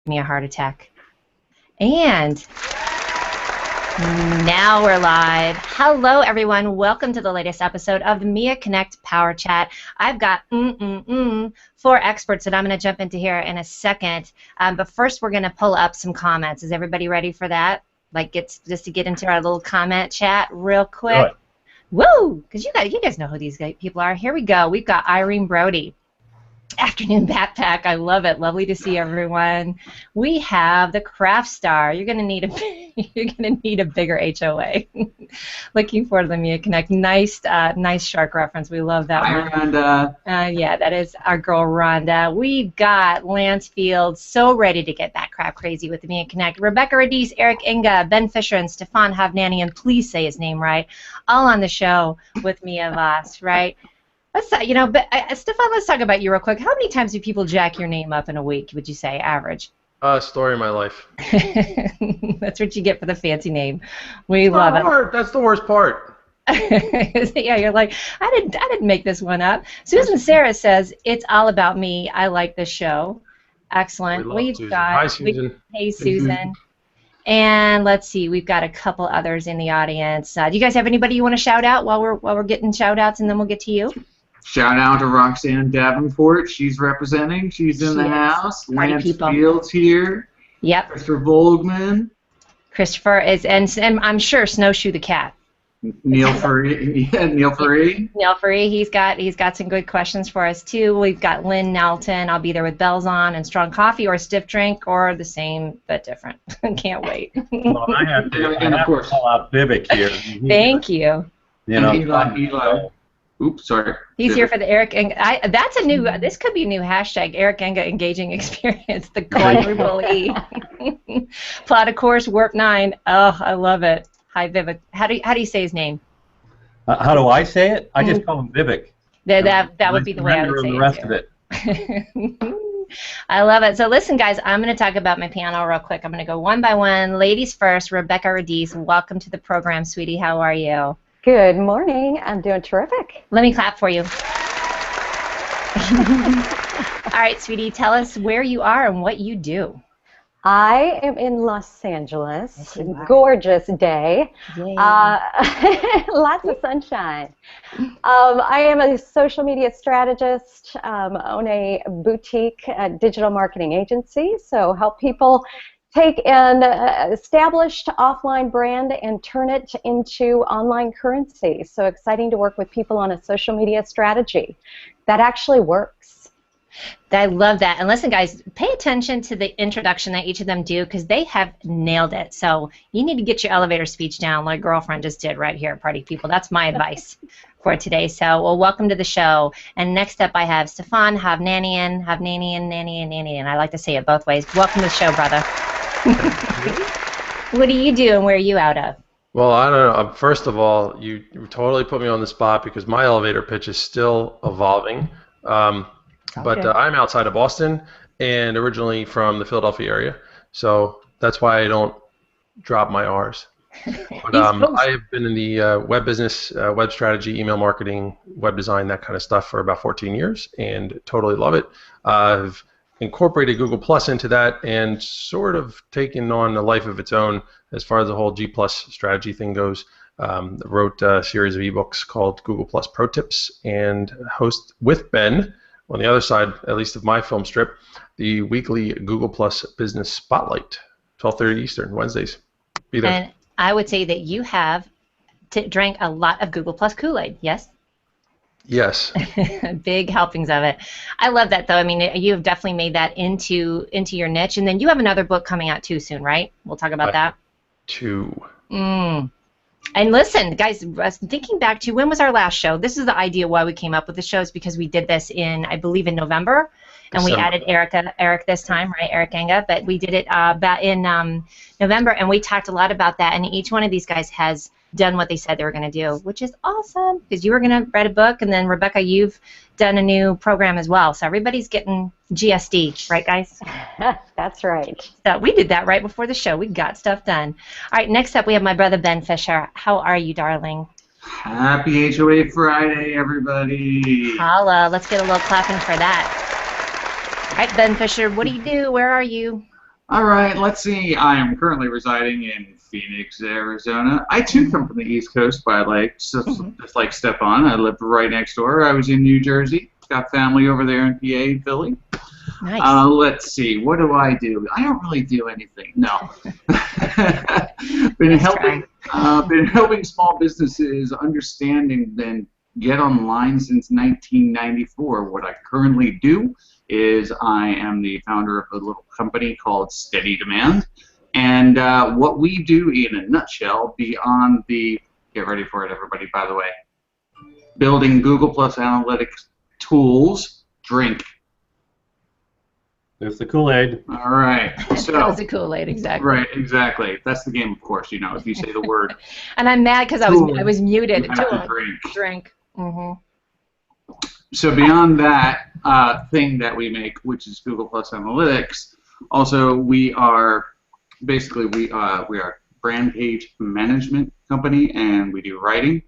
me a heart attack. And now we're live. Hello, everyone. Welcome to the latest episode of the Mia Connect Power Chat. I've got four experts that I'm going to jump into here in a second. But first, we're going to pull up some comments. Is everybody ready for that? Just to get into our little comment chat real quick. Right. Woo! Because you guys know who these people are. Here we go. We've got Irene Brody. Afternoon backpack. I love it. Lovely to see everyone. We have the Craft Star. You're gonna need a bigger HOA. Looking forward to the Mia Connect. Nice shark reference. We love that Hi, one. Rhonda. Yeah, that is our girl Rhonda. We've got Lance Field, so ready to get that crap crazy with the Mia Connect. Rebecca Radice, Eric Inga, Ben Fisher, and Stefan Havnanian. Please say his name right. All on the show with Mia Voss, right? Stefan, let's talk about you real quick. How many times do people jack your name up in a week, would you say, average? Story of my life. That's what you get for the fancy name. We love it. That's the worst part. Yeah, you're like, I didn't make this one up. Susan Sarah says, it's all about me. I like the show. Excellent. Hi, Susan. Hey, Susan. And let's see, we've got a couple others in the audience. Do you guys have anybody you want to shout out while we're getting shout outs, and then we'll get to you? Shout out to Roxanne Davenport. She's representing. She's in the house. Lance Fields here. Yep. Christopher Volgman. Christopher is, and I'm sure Snowshoe the cat. Neil Faree. Yeah, Neil Faree. Neil Faree. He's got some good questions for us too. We've got Lynn Nelton. I'll be there with bells on and strong coffee or stiff drink or the same but different. Can't wait. Well, I have to call out Vivek here. Thank you. You know, Eli. Oops, sorry. He's here for the Eric Enga. That's a new. This could be a new hashtag. Eric Enga engaging experience. The quadruple E. Plot a course. Warp 9. Oh, I love it. Hi, Vivek. How do you say his name? How do I say it? I just call him Vivek. That would be the way I would say the rest of it. I love it. So listen, guys, I'm going to talk about my panel real quick. I'm going to go one by one. Ladies first. Rebecca Radice, welcome to the program, sweetie. How are you? Good morning. I'm doing terrific. Let me clap for you. All right, sweetie, tell us where you are and what you do. I am in Los Angeles. Gorgeous day. Lots of sunshine. I am a social media strategist, own a boutique digital marketing agency, so help people take an established offline brand and turn it into online currency. So exciting to work with people on a social media strategy that actually works. I love that. And listen, guys, pay attention to the introduction that each of them do because they have nailed it. So you need to get your elevator speech down like girlfriend just did right here at Party People. That's my advice for today. So, well, welcome to the show. And next up I have Stefan Havnanian. I like to say it both ways. Welcome to the show, brother. What do you do and where are you out of? Well, I don't know. First of all, you totally put me on the spot because my elevator pitch is still evolving. But I'm outside of Boston and originally from the Philadelphia area, so that's why I don't drop my R's. But I have been in the web business, web strategy, email marketing, web design, that kind of stuff for about 14 years and totally love it. I've incorporated Google Plus into that and sort of taken on a life of its own as far as the whole G Plus strategy thing goes. Wrote a series of ebooks called Google Plus Pro Tips and host with Ben, on the other side, at least of my film strip, the weekly Google Plus Business Spotlight, 12:30 Eastern, Wednesdays. Be there. And I would say that you have drank a lot of Google Plus Kool-Aid, yes? Yes. Big helpings of it. I love that, though. I mean, you have definitely made that into your niche. And then you have another book coming out too soon, right? We'll talk about that. And listen, guys, thinking back to when was our last show? This is the idea why we came up with the shows because we did this in, I believe, in November, and we added Eric this time, right? Eric Enga, but we did it back in November, and we talked a lot about that. And each one of these guys has done what they said they were going to do, which is awesome because you were going to write a book, and then Rebecca, you've done a new program as well. So everybody's getting GSD, right, guys? That's right. So we did that right before the show. We got stuff done. All right, next up we have my brother Ben Fisher. How are you, darling? Happy HOA Friday, everybody. Holla. Let's get a little clapping for that. All right, Ben Fisher, what do you do? Where are you? All right, let's see. I am currently residing in Phoenix, Arizona. I too come from the East Coast, by like just like Stefan. I lived right next door. I was in New Jersey. Got family over there in PA and Philly. Nice. Let's see. What do? I don't really do anything. No. been helping small businesses understand and then get online since 1994. What I currently do is I am the founder of a little company called Steady Demand, and what we do in a nutshell, beyond the get ready for it, everybody. By the way, building Google Plus Analytics tools. Drink. There's the Kool-Aid. All right. So that was the Kool-Aid, exactly. Right, exactly. That's the game, of course. You know, if you say the word. And I'm mad because I was muted. You have to drink. Drink. Mm-hmm. So beyond that thing that we make, which is Google Plus Analytics, also we are basically we are brand page management company, and we do writing.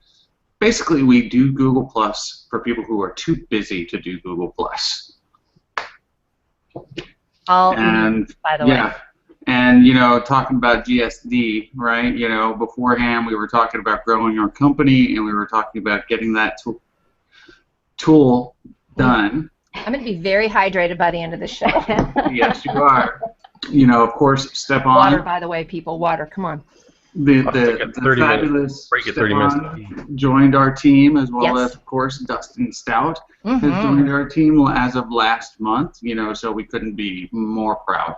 Basically, we do Google Plus for people who are too busy to do Google Plus. By the way. And you know, talking about GSD, right? You know, beforehand we were talking about growing our company, and we were talking about getting that tool done. I'm going to be very hydrated by the end of the show. Yes, you are. You know, of course, Stefan. Water, by the way, people. Water. Come on. The fabulous Stefan joined our team, as well as, of course, Dustin Stout has joined our team as of last month. You know, so we couldn't be more proud.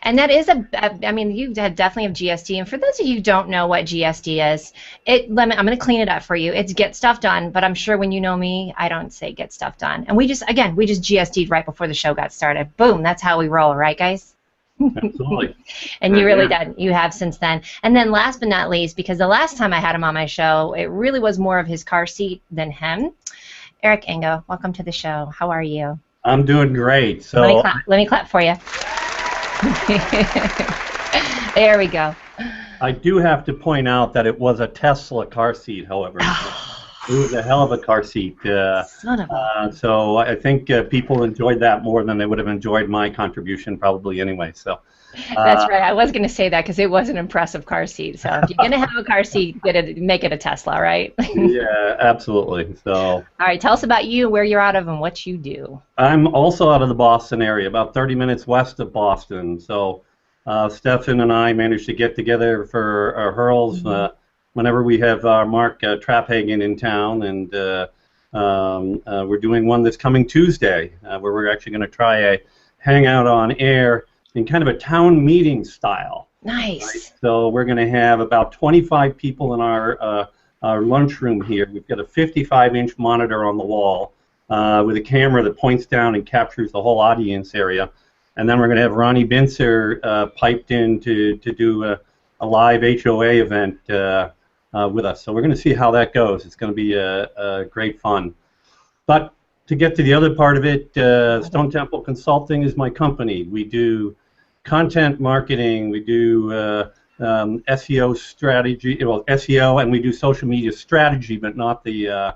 And that is I mean, you definitely have GSD. And for those of you who don't know what GSD is, I'm going to clean it up for you. It's get stuff done, but I'm sure when you know me, I don't say get stuff done. And we just GSD'd right before the show got started. Boom, that's how we roll, right, guys? Absolutely. And you really did. You have since then. And then last but not least, because the last time I had him on my show, it really was more of his car seat than him. Eric Enga, welcome to the show. How are you? I'm doing great. So let me clap for you. There we go. I do have to point out that it was a Tesla car seat, however. It was a hell of a car seat. Son of a... So I think people enjoyed that more than they would have enjoyed my contribution probably anyway. So that's right. I was going to say that because it was an impressive car seat. So if you're going to have a car seat, make it a Tesla, right? Yeah, absolutely. So. All right. Tell us about you, where you're out of, and what you do. I'm also out of the Boston area, about 30 minutes west of Boston. So Stefan and I managed to get together for our hurls whenever we have Mark Traphagen in town, and we're doing one this coming Tuesday where we're actually going to try a hangout on air in kind of a town meeting style. Nice. Right? So we're going to have about 25 people in our lunchroom here. We've got a 55-inch monitor on the wall with a camera that points down and captures the whole audience area. And then we're going to have Ronnie Bincer piped in to do a live HOA event with us. So we're going to see how that goes. It's going to be great fun. But to get to the other part of it, Stone Temple Consulting is my company. We do content marketing, we do SEO strategy, well, SEO, and we do social media strategy, but not the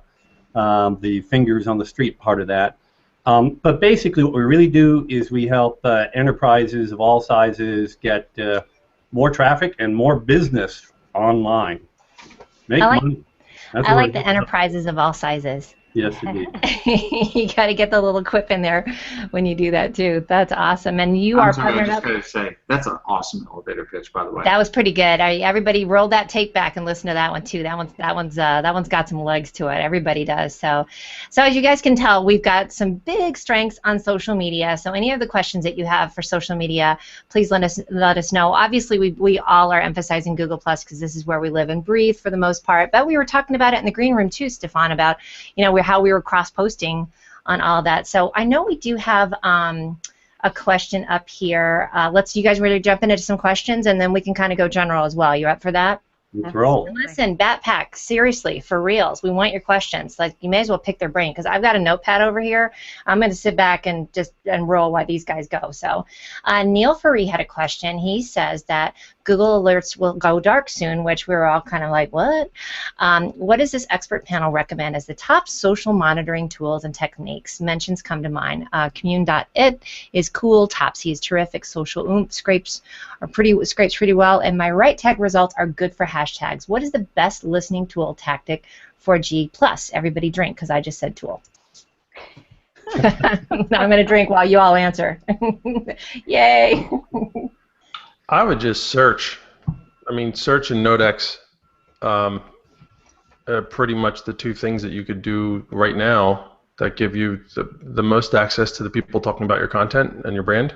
fingers on the street part of that. But basically what we really do is we help enterprises of all sizes get more traffic and more business online. I like the enterprises of all sizes. Yes, indeed. You got to get the little quip in there when you do that too. That's awesome. And you are partnered up. I just got to say, that's an awesome elevator pitch, by the way. That was pretty good. Everybody roll that tape back and listen to that one too. That one's got some legs to it. Everybody does. So as you guys can tell, we've got some big strengths on social media. So any of the questions that you have for social media, please let us know. Obviously, we all are emphasizing Google Plus because this is where we live and breathe for the most part. But we were talking about it in the green room too, Stefan, about how we were cross-posting on all that. So I know we do have a question up here. You guys ready to jump into some questions, and then we can kind of go general as well. You up for that? Let's roll. And listen, Batpack, seriously, for reals, we want your questions. Like, you may as well pick their brain, because I've got a notepad over here. I'm going to sit back and just roll while these guys go. So Neil Faree had a question. He says that Google Alerts will go dark soon, which we were all kind of like, what? What does this expert panel recommend as the top social monitoring tools and techniques? Mentions come to mind. Commune.it is cool. Topsy is terrific. Social Oomph scrapes pretty well. And my right tag results are good for hashtags. What is the best listening tool tactic for G+? Everybody drink, because I just said tool. Now I'm going to drink while you all answer. Yay! I would just search. I mean, search and Nodex are pretty much the two things that you could do right now that give you the most access to the people talking about your content and your brand.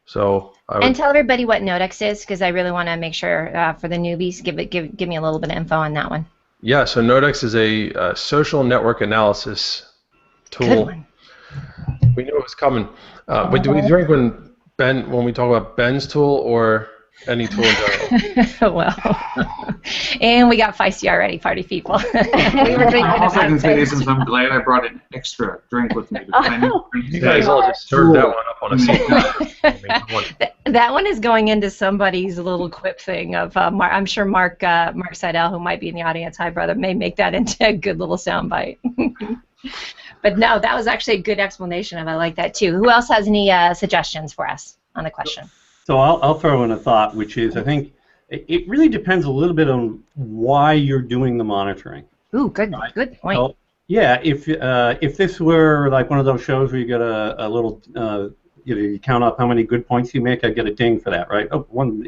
So and tell everybody what Nodex is, because I really want to make sure for the newbies, give me a little bit of info on that one. Yeah, so Nodex is a social network analysis tool. Good one. We knew it was coming. But do we drink when we talk about Ben's tool or any tool in general? Well, and we got feisty already, party people. We were drinking All I can say about is I'm glad I brought an extra drink with me. You guys all just served that one up on a seat. That one is going into somebody's little quip thing of I'm sure Mark Seidel, who might be in the audience, hi brother, may make that into a good little soundbite. But no, that was actually a good explanation of it. I like that too. Who else has any suggestions for us on the question? So I'll throw in a thought, which is I think it really depends a little bit on why you're doing the monitoring. Ooh, good point. So, yeah, if this were like one of those shows where you get a little, you count up how many good points you make, I get a ding for that, right? Oh, one,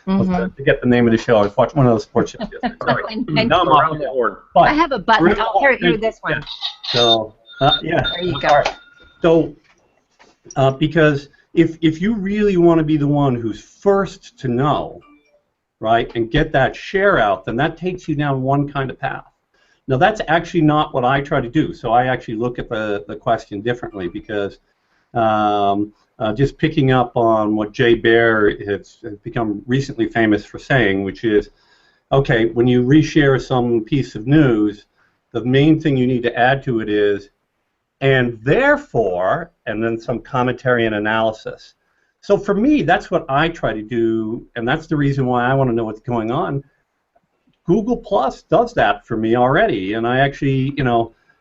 I forget the name of the show. I was watching one of those sports shows yesterday. Sorry. No, I'm around the horn. I have a button. Oh, here, this one. So, yeah. There you go. So, because if you really want to be the one who's first to know, right, and get that share out, then that takes you down one kind of path. Now, that's actually not what I try to do. So I actually look at the question differently, because just picking up on what Jay Baer has become recently famous for saying, which is, okay, when you reshare some piece of news, the main thing you need to add to it is, and therefore, and then some commentary and analysis. So for me, that's what I try to do, and that's the reason why I want to know what's going on. Google Plus does that for me already, and I actually,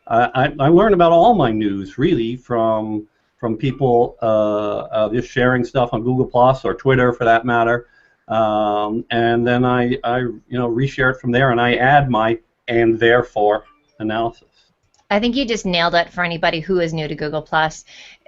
I learn about all my news really from people just sharing stuff on Google Plus or Twitter for that matter, and then I reshare it from there, and I add my and therefore analysis. I think you just nailed it for anybody who is new to Google Plus.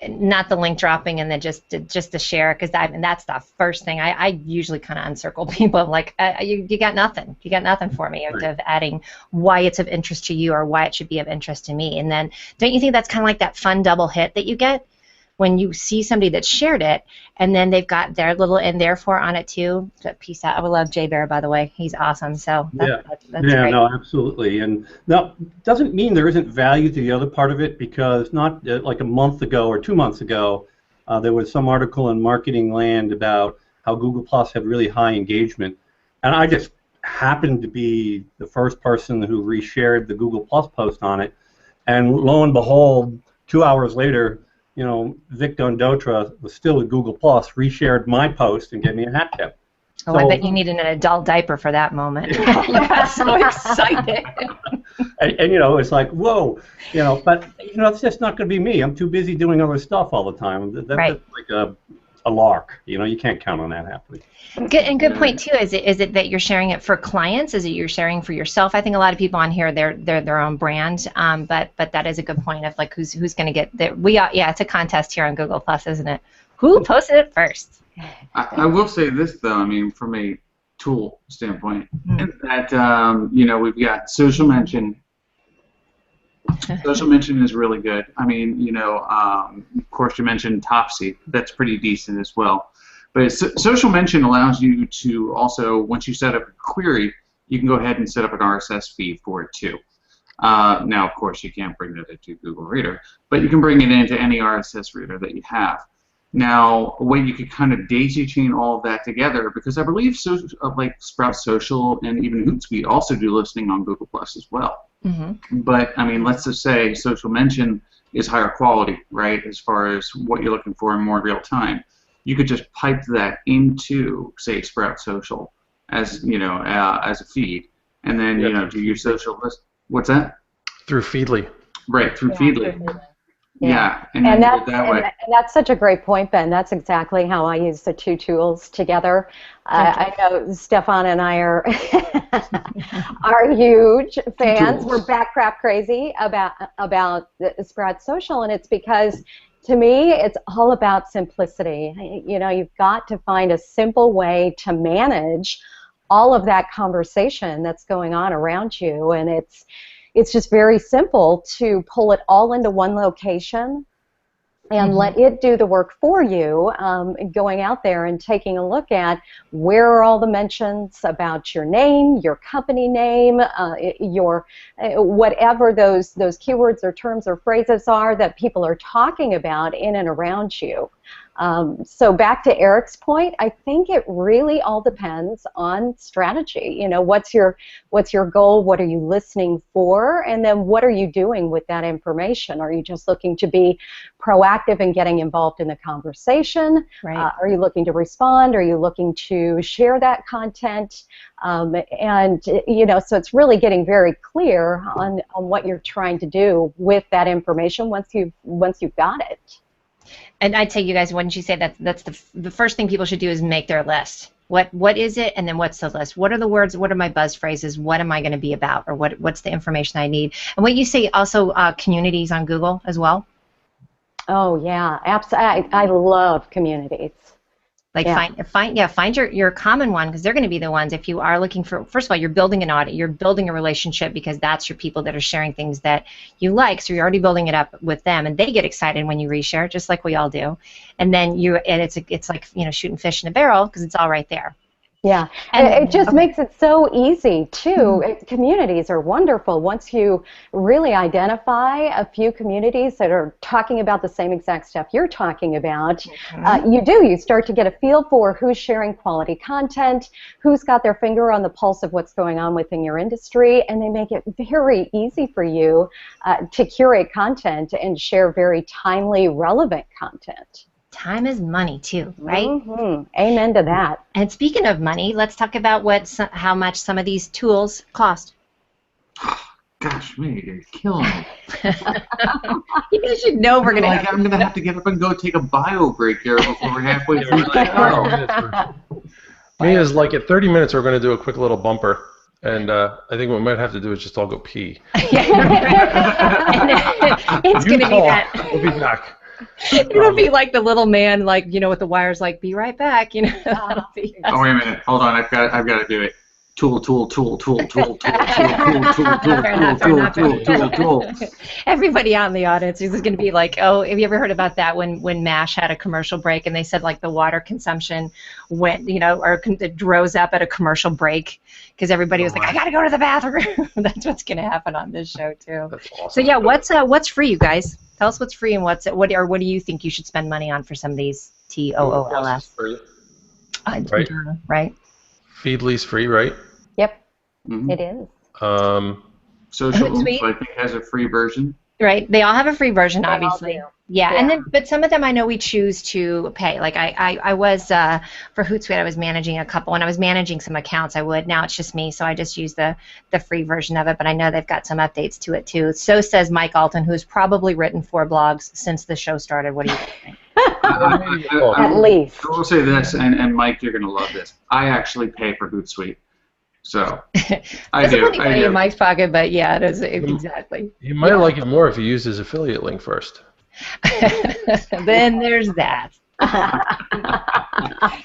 Not the link dropping and then just the share, because that's the first thing. I usually kind of encircle people. I'm like, you got nothing. You got nothing for me of adding why it's of interest to you or why it should be of interest to me. And then don't you think that's kind of like that fun double hit that you get when you see somebody that shared it and then they've got their little and therefore on it too? Peace out. I would love Jay Bear, by the way. He's awesome. So that's great. No, absolutely. And that doesn't mean there isn't value to the other part of it, because not like a month ago or 2 months ago, there was some article in Marketing Land about how Google Plus had really high engagement. And I just happened to be the first person who reshared the Google Plus post on it. And lo and behold, 2 hours later, Vic Dondotra was still at Google Plus, reshared my post and gave me a hat tip. Oh, so, I bet you needed an adult diaper for that moment. You got so excited. And it's like, whoa, but it's just not going to be me. I'm too busy doing other stuff all the time. That's like a lark. You can't count on that happening. Good point too. Is it that you're sharing it for clients? Is it you're sharing for yourself? I think a lot of people on here they're their own brand. But that is a good point of like who's going to get there. It's a contest here on Google Plus, isn't it? Who posted it first? I will say this though. I mean, from a tool standpoint, that we've got social mention. Social mention is really good. I mean, of course you mentioned Topsy. That's pretty decent as well. But social mention allows you to also, once you set up a query, you can go ahead and set up an RSS feed for it too. Now, of course, you can't bring that into Google Reader, but you can bring it into any RSS reader that you have. Now, a way you could kind of daisy chain all of that together, because I believe like Sprout Social and even Hootsuite also do listening on Google Plus as well. Mm-hmm. But I mean, let's just say Social Mention is higher quality, right, as far as what you're looking for in more real time. You could just pipe that into, say, Sprout Social as as a feed, and then do your social list. What's that? Through Feedly. Right, through Feedly. Yeah, and that's such a great point, Ben. That's exactly how I use the two tools together. I know Stefan and I are huge fans. We're backcrap crazy about the Sprout Social, and it's because to me it's all about simplicity. You've got to find a simple way to manage all of that conversation that's going on around you, and it's just very simple to pull it all into one location and let it do the work for you, going out there and taking a look at where are all the mentions about your name, your company name, your whatever those keywords or terms or phrases are that people are talking about in and around you. So back to Eric's point, I think it really all depends on strategy. What's your goal? What are you listening for? And then what are you doing with that information? Are you just looking to be proactive and getting involved in the conversation? Right. Are you looking to respond? Are you looking to share that content? So it's really getting very clear on what you're trying to do with that information once you've got it. And I'd say, you guys, wouldn't you say that's the first thing people should do is make their list? What is it, and then what's the list? What are the words? What are my buzz phrases? What am I going to be about, or what's the information I need? And what you say also, communities on Google as well. Oh yeah, absolutely. I love communities. Like find your common one, because they're going to be the ones, if you are looking for, first of all, you're building an audience, you're building a relationship, because that's your people that are sharing things that you like, so you're already building it up with them, and they get excited when you reshare, just like we all do. And then it's like shooting fish in a barrel, because it's all right there. Yeah, and it just makes it so easy, too. Communities are wonderful. Once you really identify a few communities that are talking about the same exact stuff you're talking about, you start to get a feel for who's sharing quality content, who's got their finger on the pulse of what's going on within your industry, and they make it very easy for you to curate content and share very timely, relevant content. Time is money too, right? Mm-hmm. Amen to that. And speaking of money, let's talk about how much some of these tools cost. Gosh, man, you're killing me. You guys should know we're gonna. I'm gonna have to get up and go take a bio break here before we're halfway through the show. Me is like at 30 minutes we're gonna do a quick little bumper. And I think what we might have to do is just all go pee. It's gonna be that. We'll be back. It'll be like the little man, with the wires, be right back, Oh, wait a minute. Hold on. I've got to do it. Tool. Everybody out in the audience is going to be like, oh, have you ever heard about that when MASH had a commercial break and they said the water consumption went, or it rose up at a commercial break because everybody was like, I got to go to the bathroom. That's what's going to happen on this show too. That's awesome. So yeah, what's free, you guys? Tell us what's free and what do you think you should spend money on for some of these TOOLS? Right. Feedly's free, right? Yep, it is. Social, I think, has a free version. Right, they all have a free version, obviously. Yeah, Yeah. and then but some of them I know we choose to pay. Like I was for Hootsuite, I was managing a couple, and I was managing some accounts. Now it's just me, so I just use the free version of it. But I know they've got some updates to it too. So says Mike Alton, who's probably written 4 blogs since the show started. What do you think? At least. I will say this, and Mike, you're going to love this. I actually pay for Hootsuite. So, I do. It's money in Mike's pocket, but yeah, it is exactly. You might like it more if you used his affiliate link first. Then there's that. No,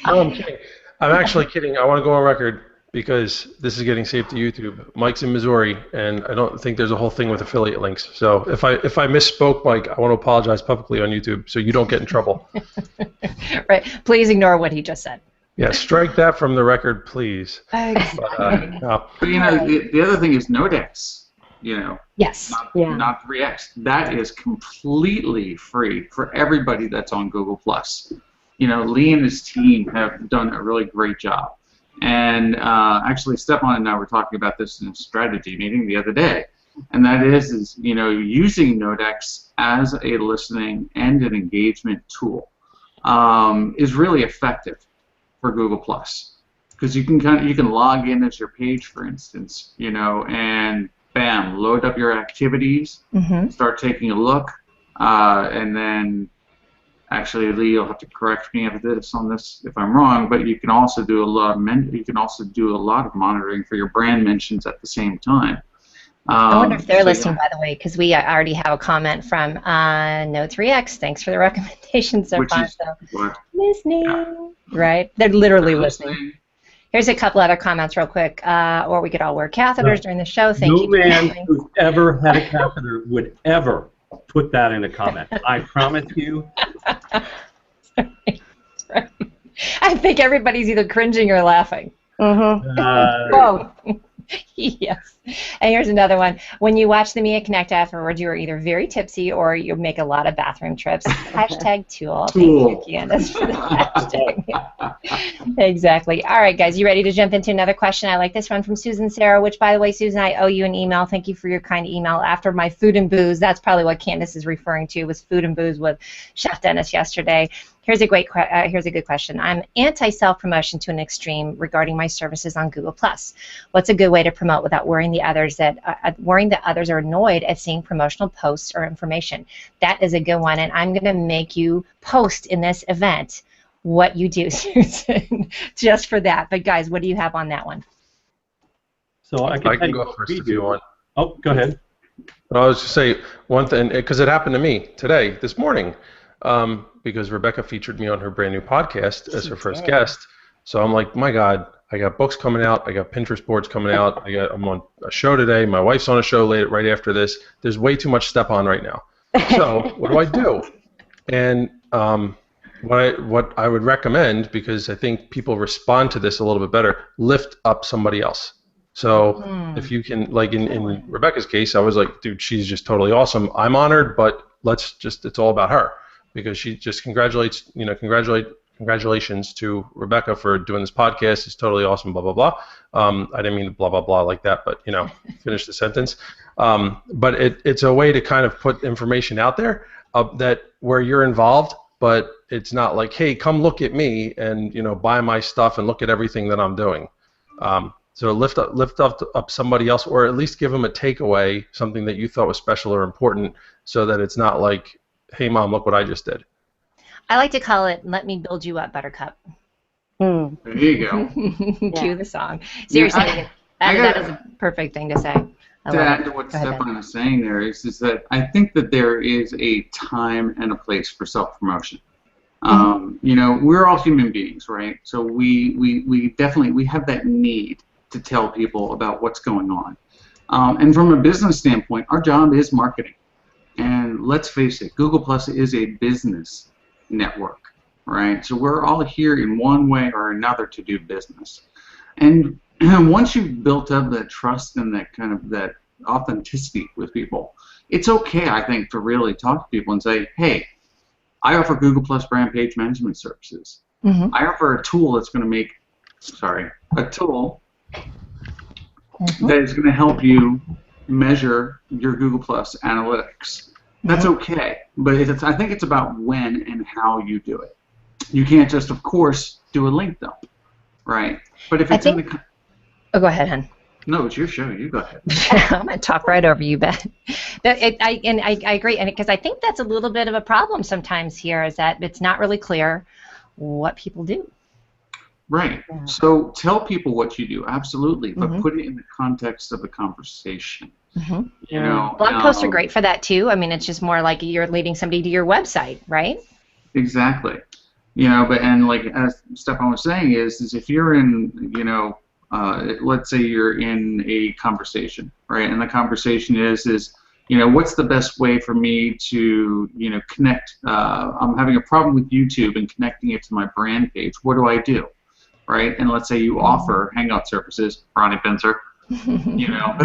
I'm kidding. I'm actually kidding. I want to go on record because this is getting saved to YouTube. Mike's in Missouri, and I don't think there's a whole thing with affiliate links. So if I misspoke, Mike, I want to apologize publicly on YouTube so you don't get in trouble. Right. Please ignore what he just said. Yeah, strike that from the record, please. Exactly. No. But, the other thing is Nodex. Yes. Not 3X. That is completely free for everybody that's on Google+. Lee and his team have done a really great job. And actually, Stefan and I were talking about this in a strategy meeting the other day. And that is using Nodex as a listening and an engagement tool is really effective for Google+. Because you can log in as your page, for instance, and bam, load up your activities, start taking a look, and then actually, Lee, you'll have to correct me on this if I'm wrong, but you can also do a lot of monitoring for your brand mentions at the same time. I wonder if they're listening, by the way, because we already have a comment from No3X. Thanks for the recommendation so far. Listening, right? They're literally listening. Here's a couple other comments real quick. Or we could all wear catheters during the show. Thank you. No man who's ever had a catheter would ever put that in a comment. I promise you. Sorry. I think everybody's either cringing or laughing. Both. Yes. And here's another one. When you watch the Mia Connect afterwards, you are either very tipsy or you make a lot of bathroom trips. Hashtag tool. Thank you, Candace, for the hashtag. Exactly. All right, guys, you ready to jump into another question? I like this one from Susan Sarah, which, by the way, Susan, I owe you an email. Thank you for your kind email. After my food and booze, that's probably what Candace is referring to, was food and booze with Chef Dennis yesterday. Here's a good question. I'm anti-self-promotion to an extreme regarding my services on Google+. What's a good way to promote without worrying that others are annoyed at seeing promotional posts or information? That is a good one, and I'm going to make you post in this event what you do, Susan, just for that. But guys, what do you have on that one? So I can go first if you want. Oh, go ahead. I was just say one thing, because it happened to me this morning. Because Rebecca featured me on her brand new podcast as her first guest. So I'm like, my God, I got books coming out, I got Pinterest boards coming out, I'm on a show today, my wife's on a show right after this. There's way too much step on right now. So what do I do? And what I would recommend, because I think people respond to this a little bit better, lift up somebody else. So if you can, like in Rebecca's case, I was like, dude, she's just totally awesome. I'm honored, but it's all about her. Because she just congratulations to Rebecca for doing this podcast. It's totally awesome, blah, blah, blah. I didn't mean blah, blah, blah like that, but, finish the sentence. But it's a way to kind of put information out there that where you're involved, but it's not like, hey, come look at me and, buy my stuff and look at everything that I'm doing. So lift up somebody else, or at least give them a takeaway, something that you thought was special or important, so that it's not like, hey, Mom, look what I just did. I like to call it, let me build you up, Buttercup. There you go. Cue the song. Seriously, that is a perfect thing to say. To add to what Stefan is saying there is that I think that there is a time and a place for self-promotion. We're all human beings, right? So we definitely have that need to tell people about what's going on. And from a business standpoint, our job is marketing. And let's face it, Google Plus is a business network, right? So we're all here in one way or another to do business. And once you've built up that trust and that authenticity with people, it's okay, I think, to really talk to people and say, hey, I offer Google Plus brand page management services. I offer a tool that's going to make, that is going to help you measure your Google Plus analytics. That's okay, but I think it's about when and how you do it. You can't just, of course, do a link dump, right? But if it's Oh, go ahead, hon. No, it's your show. You go ahead. I'm going to talk right over you, Beth. I agree, and because I think that's a little bit of a problem sometimes here, is that it's not really clear what people do. Right. Yeah. So tell people what you do, absolutely, but put it in the context of the conversation. Blog posts are great for that too. I mean, it's just more like you're leading somebody to your website, right? Exactly. And like as Stefan was saying, is if you're in, let's say you're in a conversation, right? And the conversation is what's the best way for me to, connect? I'm having a problem with YouTube and connecting it to my brand page. What do I do? Right? And let's say you offer Hangout services, Ronnie Pincer, You know.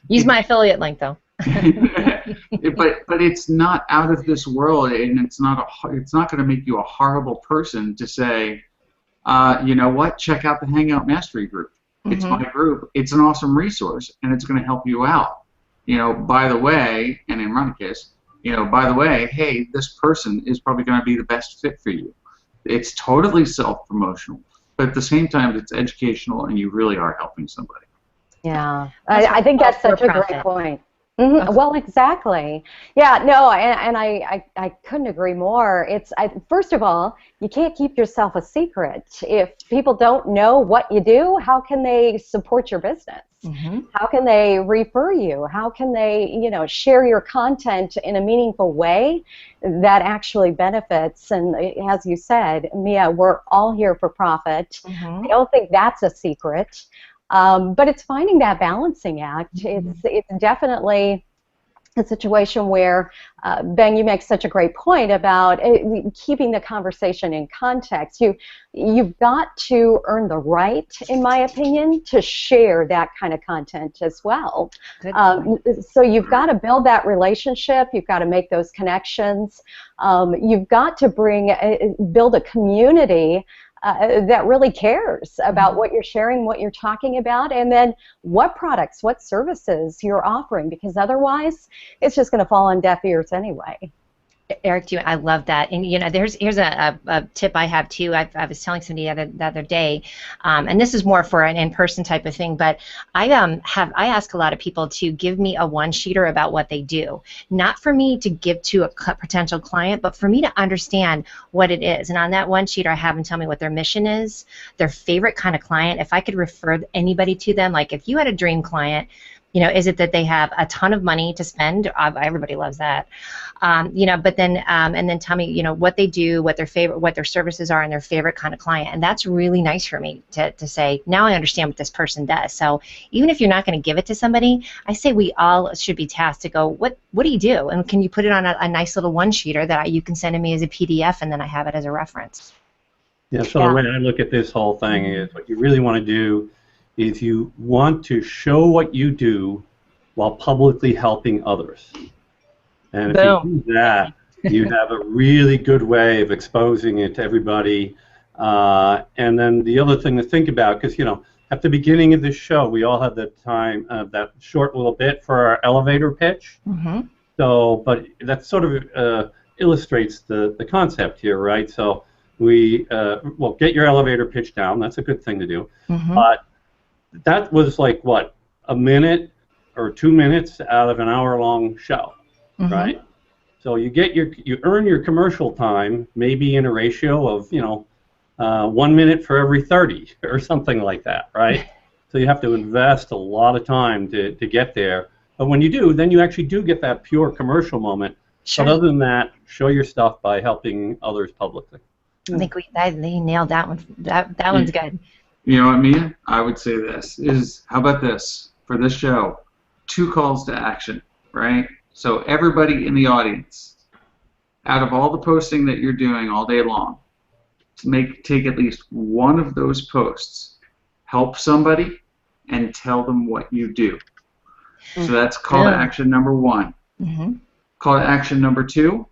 Use my affiliate link though. but it's not out of this world, and it's not going to make you a horrible person to say, you know what? Check out the Hangout Mastery group. It's my group. It's an awesome resource, and it's going to help you out. You know, by the way, and in Runicus, you know, by the way, hey, this person is probably going to be the best fit for you. It's totally self-promotional, but at the same time, it's educational, and you really are helping somebody. Yeah, I think that's such a great point. Well, exactly. Yeah, no, and I couldn't agree more. First of all, you can't keep yourself a secret. If people don't know what you do, how can they support your business? How can they refer you? How can they, you know, share your content in a meaningful way that actually benefits? And as you said, Mia, we're all here for profit. I don't think that's a secret. But it's finding that balancing act. It's definitely a situation where, Ben, you make such a great point about keeping the conversation in context. You've got to earn the right, in my opinion, to share that kind of content as well. So you've got to build that relationship. You've got to make those connections. You've got to build a community that really cares about what you're sharing, what you're talking about, and then what products, what services you're offering, because otherwise it's just going to fall on deaf ears anyway. Eric, I love that, and you know, here's a tip I have too. I was telling somebody the other day, and this is more for an in-person type of thing, but I ask a lot of people to give me a one-sheeter about what they do, not for me to give to a potential client, but for me to understand what it is. And on that one-sheeter, I have them tell me what their mission is, their favorite kind of client. If I could refer anybody to them, like if you had a dream client, you know, is it that they have a ton of money to spend? Everybody loves that. You know, but then and then tell me, you know, what they do, what their services are, and their favorite kind of client. And that's really nice for me to say, now I understand what this person does. So even if you're not going to give it to somebody, I say we all should be tasked to go, what do you do? And can you put it on a nice little one-sheeter that you can send to me as a PDF, and then I have it as a reference. Yeah, so the way I look at this whole thing is what you really want to do is you want to show what you do while publicly helping others. And if you do that, you have a really good way of exposing it to everybody. And then the other thing to think about, because, you know, at the beginning of this show, we all had that time, that short little bit for our elevator pitch. So, but that sort of illustrates the concept here, right? So well, get your elevator pitch down. That's a good thing to do. But that was like, what, a minute or 2 minutes out of an hour-long show, right? So you earn your commercial time maybe in a ratio of, you know, 1 minute for every 30 or something like that, right? So you have to invest a lot of time to get there. But when you do, then you actually do get that pure commercial moment. But other than that, show your stuff by helping others publicly. I think they nailed that one. That one's good. You know what, Mia? I would say how about this for this show? 2 calls to action, right? So everybody in the audience, out of all the posting that you're doing all day long, take at least one of those posts, help somebody, and tell them what you do. So that's call to action number 1. Call to action number 2.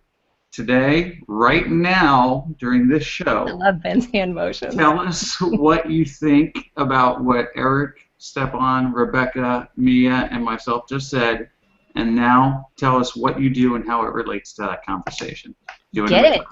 Today, right now, during this show, I love Ben's hand motions. Tell us what you think about what Eric, Stepan, Rebecca, Mia, and myself just said, and now tell us what you do and how it relates to that conversation. Get it.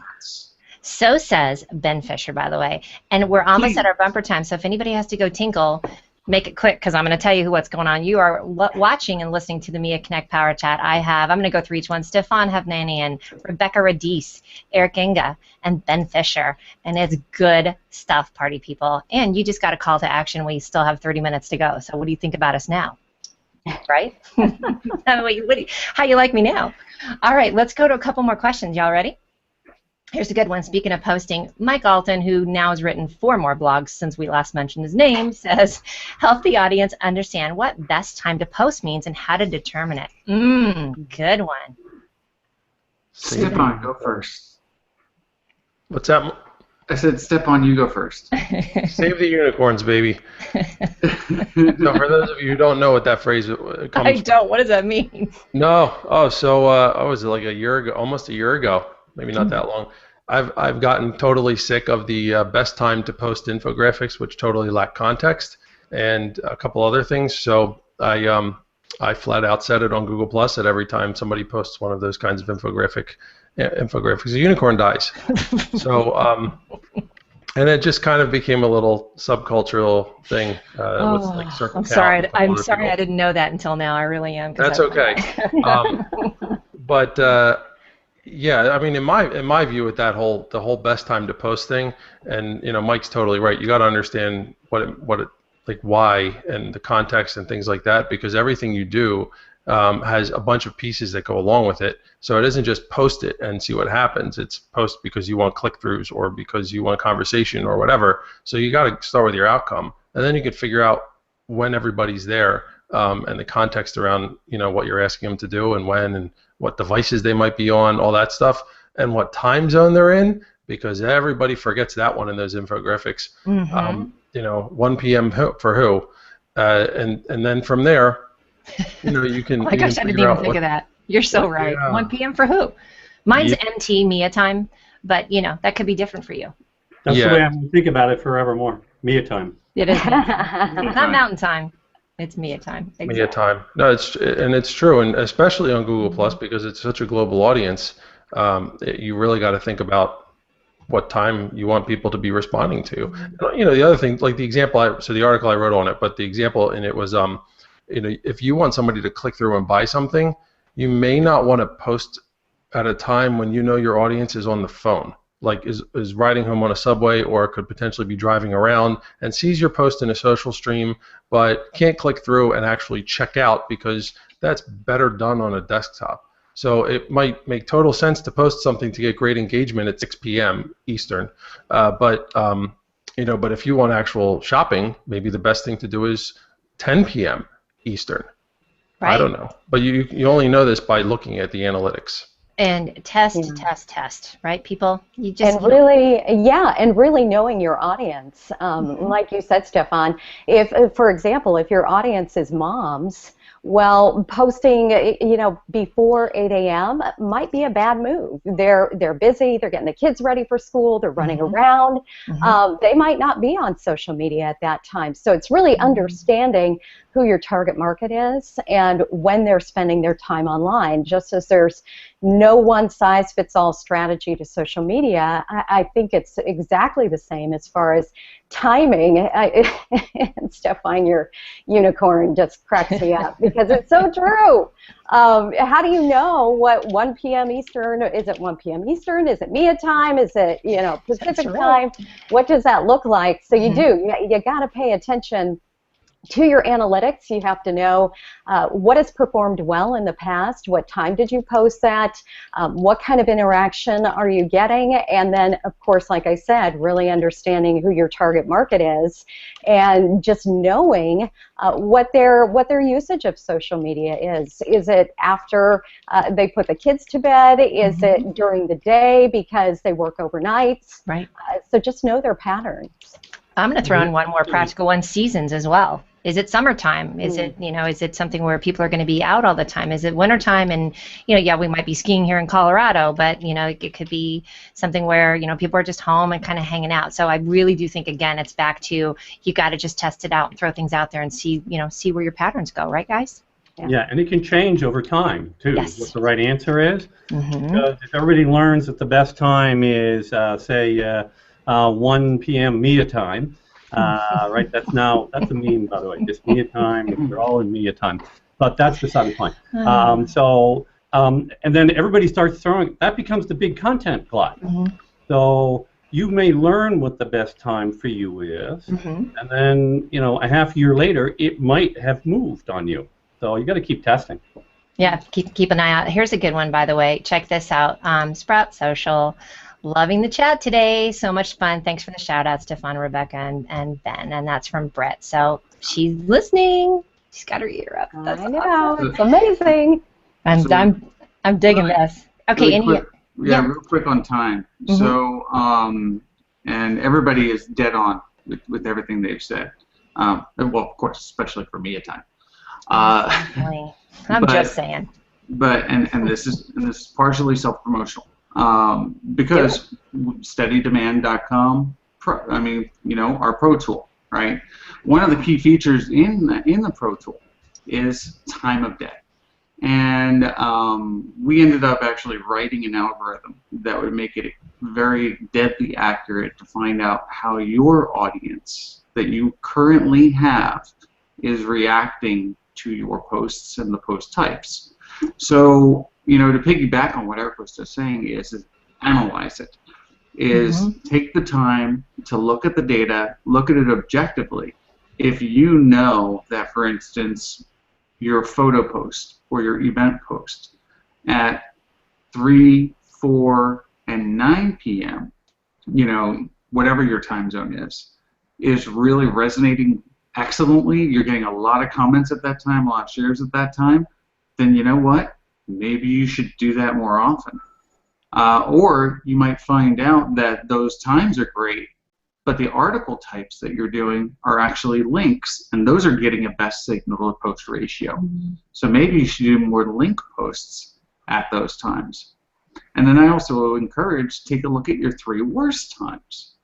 So says Ben Fisher, by the way. And we're almost at our bumper time, so if anybody has to go tinkle, make it quick, because I'm going to tell you what's going on. You are watching and listening to the Mia Connect Power Chat. I'm going to go through each one. Stefan Havnanian, Rebecca Radice, Eric Enga, and Ben Fisher. And it's good stuff, party people. And you just got a call to action. We still have 30 minutes to go. So what do you think about us now? Right? How you like me now? All right, let's go to a couple more questions. Y'all ready? Here's a good one. Speaking of posting, Mike Alton, who now has written 4 more blogs since we last mentioned his name, says, help the audience understand what best time to post means and how to determine it. Good one. Stefan, go first. What's that? I said, Stefan, you go first. Save the unicorns, baby. So for those of you who don't know what that phrase comes from. I don't. What does that mean? No. Oh, so was it like a year ago, almost a year ago, maybe not that long. I've gotten totally sick of the best time to post infographics, which totally lack context, and a couple other things. So I flat out said it on Google Plus that every time somebody posts one of those kinds of infographics, a unicorn dies. So, and it just kind of became a little subcultural thing with like circle. I'm sorry. I'm sorry. I didn't know that until now. I really am. That's okay. But yeah, I mean, in my view, with the whole best time to post thing, and Mike's totally right. You got to understand what it like why and the context and things like that, because everything you do has a bunch of pieces that go along with it. So it isn't just post it and see what happens. It's post because you want click-throughs or because you want conversation or whatever. So you got to start with your outcome, and then you can figure out when everybody's there and the context around what you're asking them to do and when and what devices they might be on, all that stuff, and what time zone they're in, because everybody forgets that one in those infographics. 1 p.m. for who, and then from there, you can. Oh my gosh, I didn't even think of that. You're so right. Yeah. 1 p.m. for who? Mine's MT Mia time, but that could be different for you. That's the way I'm going to think about it forevermore. Mia time. It is. It's not mountain time. It's Mia time. Exactly. Mia time. No, it's true, and especially on Google Plus because it's such a global audience. You really got to think about what time you want people to be responding to. The other thing, like the example, so the article I wrote on it, but the example in it was, if you want somebody to click through and buy something, you may not want to post at a time when your audience is on the phone, like is riding home on a subway or could potentially be driving around and sees your post in a social stream, but can't click through and actually check out because that's better done on a desktop. So it might make total sense to post something to get great engagement at 6 p.m. Eastern, but if you want actual shopping, maybe the best thing to do is 10 p.m. Eastern. Right. I don't know, but you only know this by looking at the analytics. And test, right, people? You just and really knowing your audience, like you said, Stefan. If, for example, if your audience is moms. Well, posting, before 8 a.m. might be a bad move. They're busy. They're getting the kids ready for school. They're running around. They might not be on social media at that time. So it's really understanding who your target market is and when they're spending their time online. Just as there's no one-size-fits-all strategy to social media, I think it's exactly the same as far as timing. And Stefan, your unicorn just cracks me up because it's so true. How do you know what 1 p.m. Eastern, is it 1 p.m. Eastern? Is it Mia time? Is it, Pacific time? What does that look like? So you you got to pay attention to your analytics. You have to know what has performed well in the past, what time did you post that, what kind of interaction are you getting, and then, of course, like I said, really understanding who your target market is and just knowing what their usage of social media is. Is it after they put the kids to bed? Is it during the day because they work overnights? Right. So just know their patterns. I'm going to throw in one more practical one, seasons as well. Is it summertime? Is it, is it something where people are going to be out all the time? Is it wintertime? And, we might be skiing here in Colorado, but, it could be something where, people are just home and kind of hanging out. So I really do think, again, it's back to you got to just test it out and throw things out there and see, see where your patterns go. Right, guys? Yeah, and it can change over time, too, yes. What the right answer is. Because if everybody learns that the best time is, say, 1 p.m. Mia time, right? That's a meme, by the way. Just Mia time. We're all in Mia time, but that's beside the point. And then everybody starts throwing. That becomes the big content glut. So you may learn what the best time for you is, and then a half year later, it might have moved on you. So you got to keep testing. Yeah, keep an eye out. Here's a good one, by the way. Check this out. Sprout Social. Loving the chat today. So much fun. Thanks for the shout out, Stefan, Rebecca, and Ben. And that's from Brett. So she's listening. She's got her ear up. That's I know. awesome. It's amazing. I'm digging this. Okay. Really quick, real quick on time. So and everybody is dead on with everything they've said. Well, of course, especially for me at times. I'm just saying. But and this is partially self-promotional, because steadydemand.com. I mean, our Pro Tool, right? One of the key features in the Pro Tool is time of day, and we ended up actually writing an algorithm that would make it very deadly accurate to find out how your audience that you currently have is reacting to your posts and the post types. So, to piggyback on what Eric was just saying is analyze it. Take the time to look at the data, look at it objectively. If you know that, for instance, your photo post or your event post at 3, 4, and 9 p.m., whatever your time zone is really resonating excellently, you're getting a lot of comments at that time, a lot of shares at that time, then you know what? Maybe you should do that more often. Or you might find out that those times are great, but the article types that you're doing are actually links, and those are getting a best signal to post ratio. So maybe you should do more link posts at those times. And then I also encourage, take a look at your 3 worst times.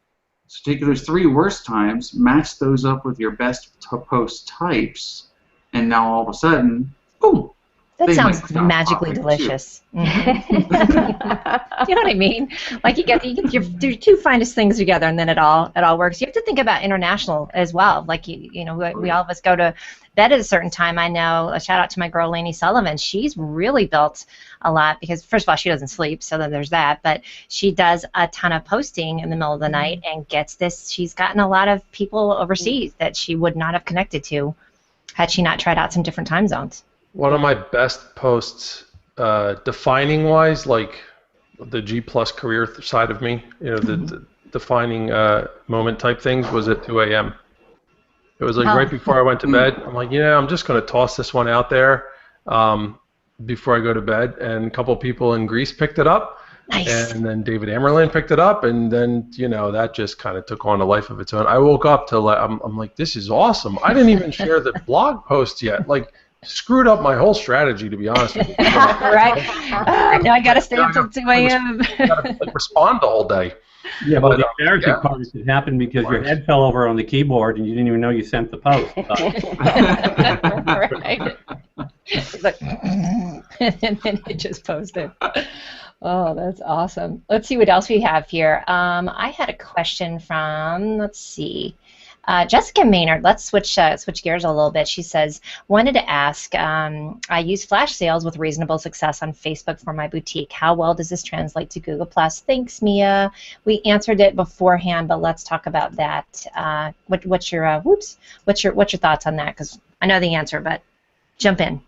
So take those 3 worst times, match those up with your best post types, and now all of a sudden, boom. That sounds magically delicious. Do you know what I mean? Like you get your 2 finest things together, and then it all works. You have to think about international as well. Like we all of us go to bed at a certain time. I know. A shout out to my girl Lainey Sullivan. She's really built a lot because first of all she doesn't sleep, so then there's that. But she does a ton of posting in the middle of the night and gets this. She's gotten a lot of people overseas that she would not have connected to had she not tried out some different time zones. One of my best posts, defining wise, like the G+ career side of me, the defining moment type things, was at 2 a.m. It was like right before I went to bed. I'm like, I'm just going to toss this one out there before I go to bed. And a couple people in Greece picked it up. Nice. And then David Amerlin picked it up, and then that just kind of took on a life of its own. I woke up to I'm like, this is awesome. I didn't even share the blog post yet. Like, screwed up my whole strategy, to be honest with you. Right. Now I got to stay up till 2 a.m. Got to respond the whole day. Yeah, but the embarrassing part is it happened because your head fell over on the keyboard and you didn't even know you sent the post. Right. It's like, and then it just posted. Oh, that's awesome. Let's see what else we have here. I had a question from, let's see. Jessica Maynard, let's switch gears a little bit. She says, wanted to ask, I use flash sales with reasonable success on Facebook for my boutique. How well does this translate to Google+? Thanks, Mia. We answered it beforehand, but let's talk about that. What's your thoughts on that? Because I know the answer, but jump in.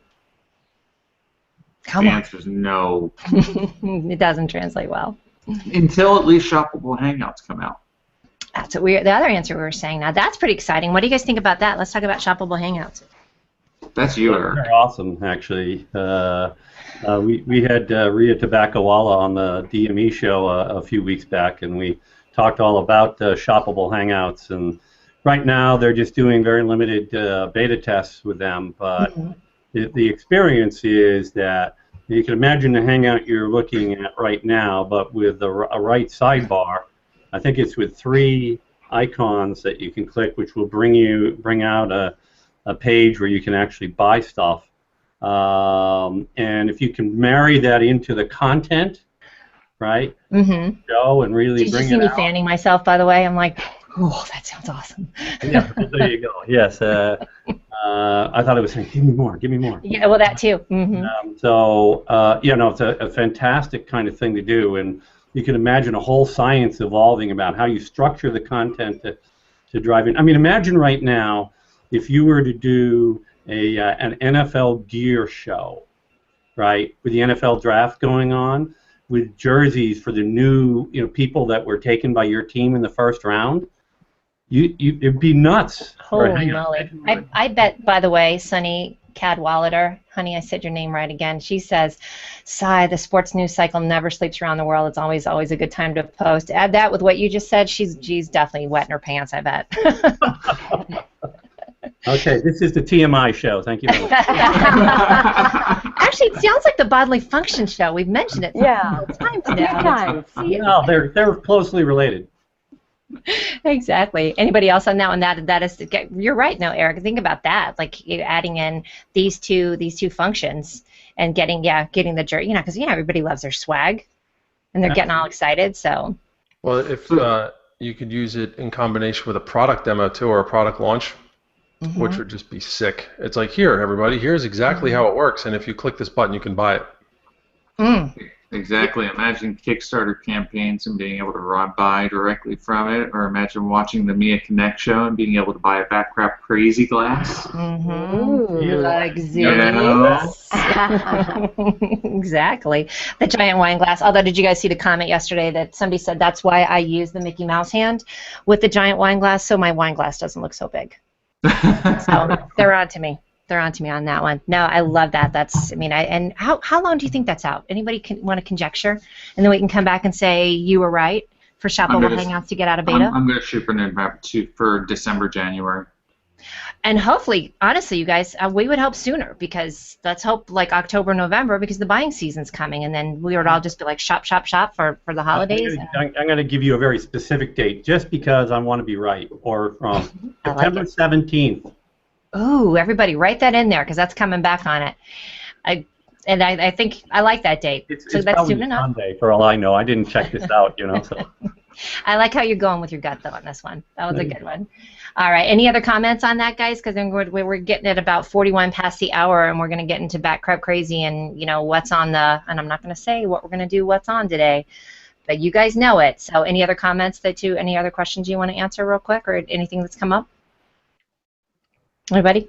The answer is no. It doesn't translate well. Until at least shoppable Hangouts come out. That's what the other answer we were saying. Now that's pretty exciting. What do you guys think about that? Let's talk about shoppable Hangouts. That's you, Eric. They're awesome, actually. We had Ria Tabakawala on the DME show a few weeks back, and we talked all about shoppable Hangouts. And right now, they're just doing very limited beta tests with them. But the experience is that you can imagine the Hangout you're looking at right now, but with a right sidebar. I think it's with 3 icons that you can click, which will bring out a page where you can actually buy stuff. And if you can marry that into the content, right? Show and really bring it out. Did you see me fanning myself, by the way? I'm like, oh, that sounds awesome. Yeah, well, there you go. Yes. I thought it was saying, give me more, give me more. Yeah, well, that too. It's a fantastic kind of thing to do. And you can imagine a whole science evolving about how you structure the content to drive in. I mean, imagine right now if you were to do an NFL gear show, right, with the NFL draft going on, with jerseys for the new people that were taken by your team in the first round. It'd be nuts. Holy moly! I bet, by the way, Sonny, Cadwallader. Honey, I said your name right again. She says, "Sigh, the sports news cycle never sleeps around the world. It's always a good time to post." Add that with what you just said. She's definitely wetting her pants, I bet. Okay, this is the TMI show. Thank you very much. Actually, it sounds like the bodily function show. We've mentioned it several times now. No, they're closely related. Exactly. Anybody else on that one? That is, you're right. No, Eric, think about that. Like adding in these two functions and getting the jerk, because everybody loves their swag, and they're getting all excited. So. Well, if you could use it in combination with a product demo too, or a product launch, which would just be sick. It's like, here, everybody, here's exactly how it works, and if you click this button, you can buy it. Exactly. Imagine Kickstarter campaigns and being able to buy directly from it, or imagine watching the Mia Connect show and being able to buy a Backcrap Crazy glass. Exactly. The giant wine glass. Although, did you guys see the comment yesterday that somebody said that's why I use the Mickey Mouse hand with the giant wine glass, so my wine glass doesn't look so big. So they're on to me. They're on to me on that one. No, I love that. And how long do you think that's out? Anybody want to conjecture? And then we can come back and say you were right for Shoppable Hangouts to get out of beta? I'm going to shoot for December, January. And hopefully, honestly, you guys, we would hope sooner, because let's hope like October, November, because the buying season's coming, and then we would all just be like shop for the holidays. I'm going to give you a very specific date, just because I want to be right, or from September 17th. Ooh, everybody write that in there, because that's coming back on it. I think I like that date. It's that's soon enough. Sunday, for all I know. I didn't check this out, So. I like how you're going with your gut, though, on this one. That was a good one. All right. Any other comments on that, guys? Because then we're getting at about 41 past the hour, and we're going to get into Backcrap Crazy and, what's on the, and I'm not going to say what we're going to do, what's on today, but you guys know it. So any other comments any other questions you want to answer real quick, or anything that's come up? Anybody?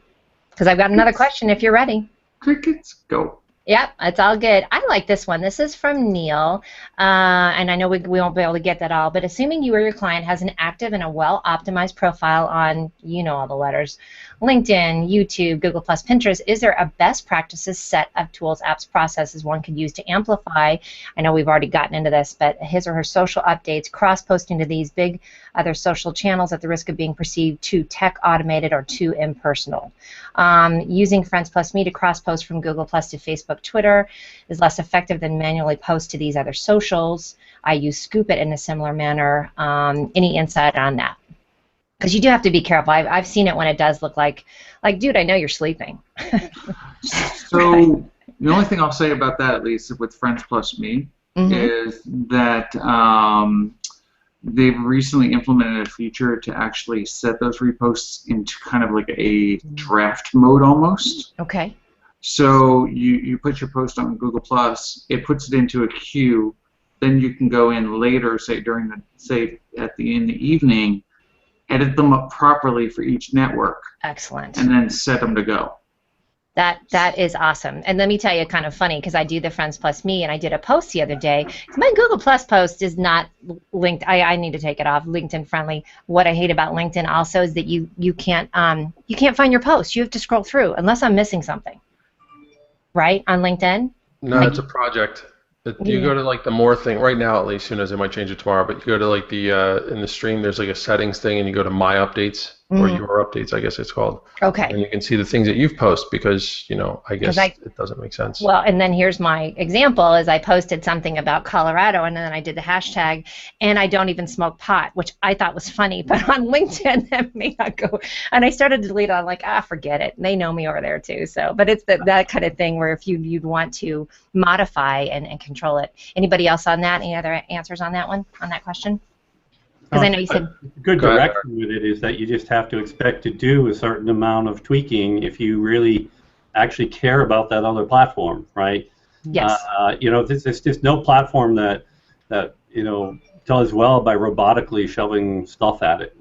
Because I've got another question if you're ready. Crickets, go. Yep, it's all good. I like this one. This is from Neil, and I know we won't be able to get that all, but assuming you or your client has an active and a well-optimized profile on, all the letters, LinkedIn, YouTube, Google+, Pinterest, is there a best practices set of tools, apps, processes one could use to amplify, I know we've already gotten into this, but his or her social updates, cross-posting to these big other social channels at the risk of being perceived too tech automated or too impersonal? Using Friends Plus Me to cross-post from Google+ to Facebook, Twitter is less effective than manually post to these other socials. I use Scoop It in a similar manner. Any insight on that? Because you do have to be careful. I've seen it when it does look like, dude, I know you're sleeping. So the only thing I'll say about that, at least with Friends Plus Me, is that they've recently implemented a feature to actually set those reposts into kind of like a draft mode almost. Okay. So you put your post on Google+, it puts it into a queue, then you can go in later, say in the evening, edit them up properly for each network. Excellent. And then set them to go. That is awesome. And let me tell you, kind of funny, because I do the Friends Plus Me, and I did a post the other day. My Google Plus post is not linked. I need to take it off. LinkedIn friendly. What I hate about LinkedIn also is that you can't find your post. You have to scroll through unless I'm missing something. Right on LinkedIn. No, it's a project. You go to like the more thing right now, at least. Who knows? They might change it tomorrow. But you go to like the in the stream. There's like a settings thing, and you go to My Updates or Your Updates, I guess it's called. Okay. And you can see the things that you've posted because I guess it doesn't make sense. Well, and then here's my example: is I posted something about Colorado, and then I did the hashtag, and I don't even smoke pot, which I thought was funny, but on LinkedIn that may not go. And I started to delete it. I'm like, forget it. They know me over there too. So, but it's that kind of thing where if you'd want to modify and control it. Anybody else on that? Any other answers on that one? On that question? Because I know you said good direction with it is that you just have to expect to do a certain amount of tweaking if you really actually care about that other platform, right? Yes. There's just no platform that does well by robotically shoving stuff at it.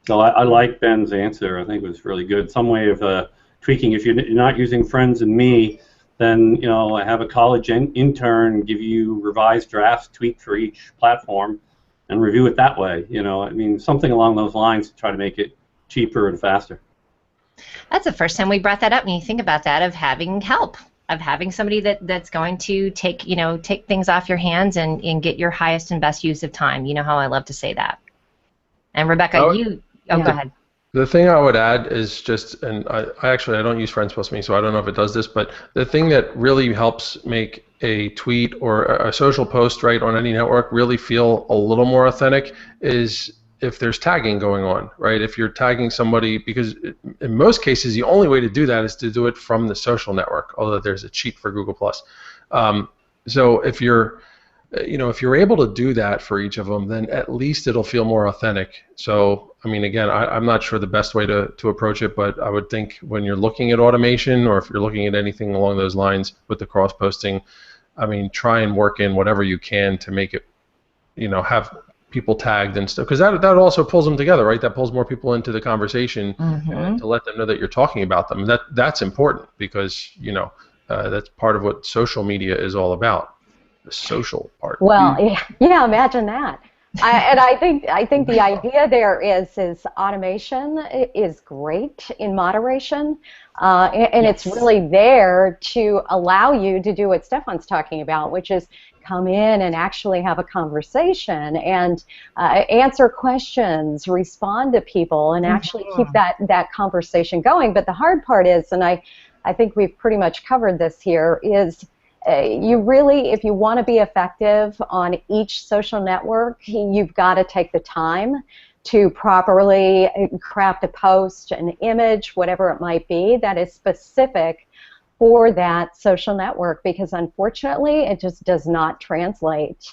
So I like Ben's answer. I think it was really good. Some way of tweaking. If you're not using Friends and Me, then have a college intern give you revised drafts tweaked for each platform and review it that way. Something along those lines to try to make it cheaper and faster. That's the first time we brought that up. When you think about that, of having help, of having somebody that's going to take things off your hands and get your highest and best use of time. You know how I love to say that. And Rebecca, go ahead. The thing I would add is just, and I don't use Friends Plus Me, so I don't know if it does this, but the thing that really helps make a tweet or a social post, right, on any network really feel a little more authentic is if there's tagging going on, right? If you're tagging somebody, because in most cases the only way to do that is to do it from the social network, although there's a cheat for Google+. So if you're able to do that for each of them, then at least it'll feel more authentic. So, I mean, again, I'm not sure the best way to approach it, but I would think when you're looking at automation or if you're looking at anything along those lines with the cross-posting, I mean, try and work in whatever you can to make it, have people tagged and stuff, because that also pulls them together, right? That pulls more people into the conversation to let them know that you're talking about them. That's important because, that's part of what social media is all about. The social part. Well, yeah, imagine that. I think the idea there is automation is great in moderation, and Yes. it's really there to allow you to do what Stefan's talking about, which is come in and actually have a conversation and answer questions, respond to people, and actually keep that conversation going. But the hard part is, and I think we've pretty much covered this here, is you really, if you want to be effective on each social network, you've got to take the time to properly craft a post, an image, whatever it might be, that is specific for that social network, because unfortunately it just does not translate.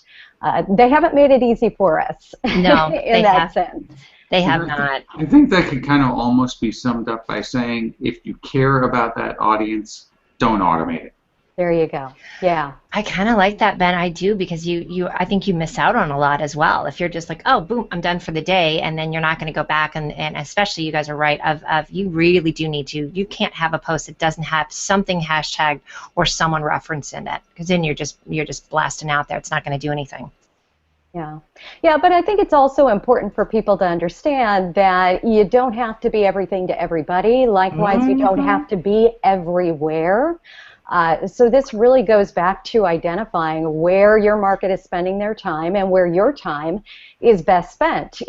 They haven't made it easy for us No, in that sense. They have not. I think that could kind of almost be summed up by saying if you care about that audience, don't automate it. There you go. Yeah. I kind of like that, Ben. I do, because I think you miss out on a lot as well. If you're just like, oh, boom, I'm done for the day, and then you're not going to go back, and especially you guys are right, of you really do need to, you can't have a post that doesn't have something hashtagged or someone referenced in it, because then you're just blasting out there. It's not going to do anything. Yeah, but I think it's also important for people to understand that you don't have to be everything to everybody. Likewise, you don't have to be everywhere. So this really goes back to identifying where your market is spending their time and where your time is best spent.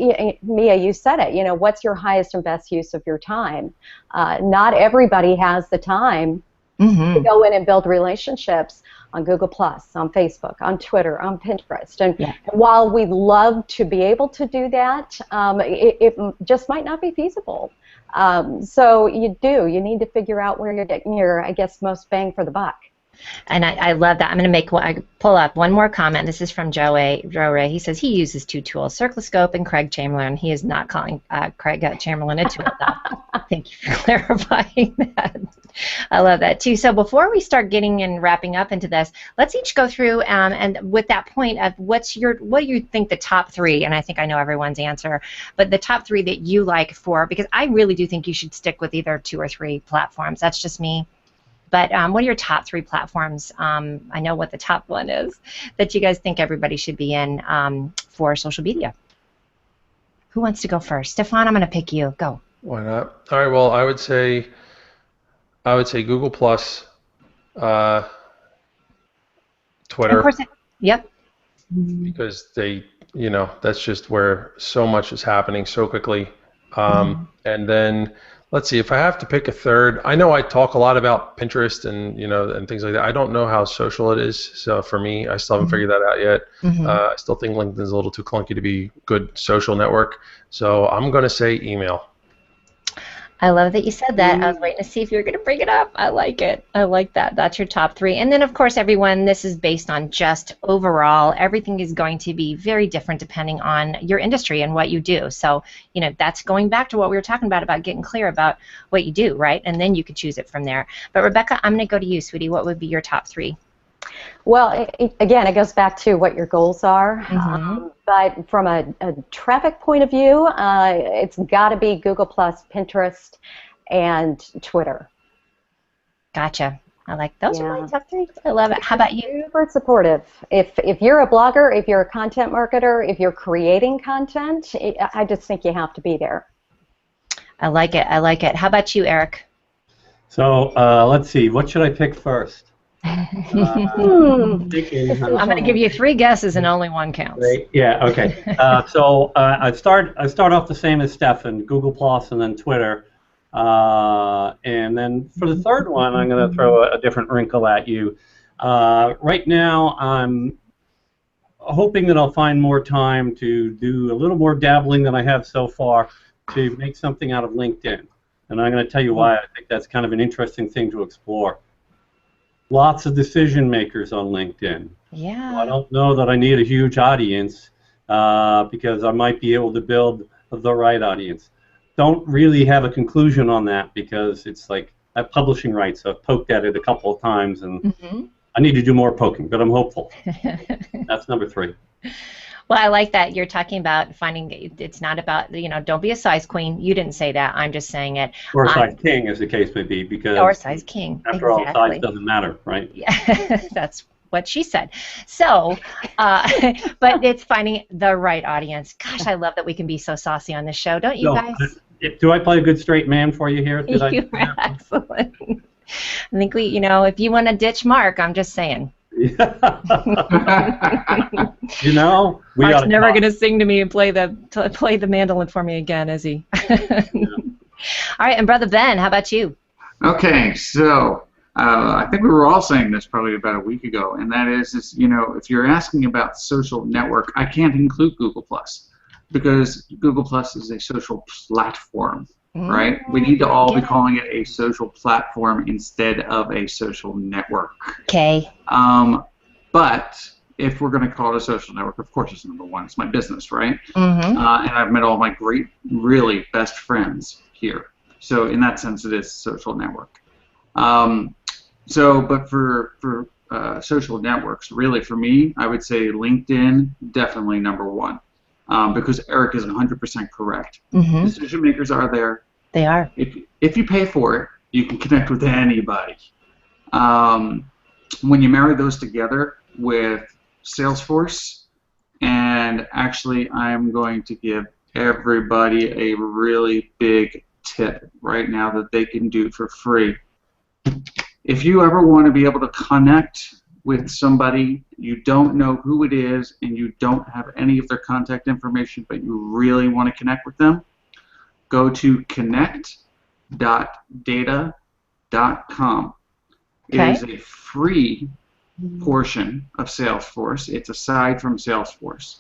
Mia, you said it. What's your highest and best use of your time? Not everybody has the time to go in and build relationships on Google+, on Facebook, on Twitter, on Pinterest. And while we'd love to be able to do that, it just might not be feasible. So you need to figure out where you're getting your, I guess, most bang for the buck. And I love that. I'm going to pull up one more comment. This is from Joe Ray. He says he uses two tools, Circloscope and Craig Chamberlain. He is not calling Craig Chamberlain a tool, though. Thank you for clarifying that. I love that, too. So before we start getting and wrapping up into this, let's each go through, and with that point of what do you think the top three, and I think I know everyone's answer, but the top three that you like because I really do think you should stick with either 2 or 3 platforms. That's just me. But what are your top 3 platforms? I know what the top one is that you guys think everybody should be in for social media. Who wants to go first? Stefan, I'm going to pick you. Go. Why not? All right. Well, I would say Google+, Twitter. Of course. Yep. Because that's just where so much is happening so quickly. And then, let's see, if I have to pick a third, I know I talk a lot about Pinterest and and things like that. I don't know how social it is, so for me, I still haven't figured that out yet. I still think LinkedIn's a little too clunky to be a good social network, so I'm going to say email. I love that you said that. I was waiting to see if you were going to bring it up. I like it. I like that. That's your top 3. And then, of course, everyone, this is based on just overall. Everything is going to be very different depending on your industry and what you do. So, that's going back to what we were talking about getting clear about what you do, right? And then you could choose it from there. But, Rebecca, I'm going to go to you, sweetie. What would be your top 3? Well, again, it goes back to what your goals are. But from a traffic point of view, it's got to be Google+, Pinterest, and Twitter. Gotcha. I like those are my top 3. I love it. How about you? Super supportive. If you're a blogger, if you're a content marketer, if you're creating content, I just think you have to be there. I like it. I like it. How about you, Eric? So let's see. What should I pick first? I'm going to give you 3 guesses and only one counts. Yeah. Okay. So I start off the same as Stefan, Google Plus, and then Twitter, and then for the third one, I'm going to throw a different wrinkle at you. Right now, I'm hoping that I'll find more time to do a little more dabbling than I have so far to make something out of LinkedIn, and I'm going to tell you why I think that's kind of an interesting thing to explore. Lots of decision makers on LinkedIn. Yeah. Well, I don't know that I need a huge audience because I might be able to build the right audience. Don't really have a conclusion on that because it's like I have publishing rights. So I've poked at it a couple of times and I need to do more poking, but I'm hopeful. That's number 3. Well, I like that you're talking about finding it's not about, don't be a size queen. You didn't say that. I'm just saying it. Or a size king, as the case may be, because or size king. After all, size doesn't matter, right? Yeah, that's what she said. So, but it's finding the right audience. Gosh, I love that we can be so saucy on this show, don't you guys? Do I play a good straight man for you here? You are excellent. I think if you want to ditch Mark, I'm just saying. Mark's never going to sing to me and play the mandolin for me again, is he? Yeah. All right, and Brother Ben, how about you? Okay, so I think we were all saying this probably about a week ago, and that is if you're asking about social network, I can't include Google Plus because Google Plus is a social platform. Right? We need to all be calling it a social platform instead of a social network. Okay. But if we're going to call it a social network, of course it's number 1. It's my business, right? Mm-hmm. And I've met all my great, really best friends here. So in that sense, it is a social network. But for social networks, really for me, I would say LinkedIn, definitely number 1. Because Eric is 100% correct. Mm-hmm. Decision makers are there. They are. If you pay for it, you can connect with anybody. When you marry those together with Salesforce, and actually I'm going to give everybody a really big tip right now that they can do for free. If you ever want to be able to connect with somebody, you don't know who it is, and you don't have any of their contact information, but you really want to connect with them, go to connect.data.com. Okay. It is a free portion of Salesforce. It's aside from Salesforce,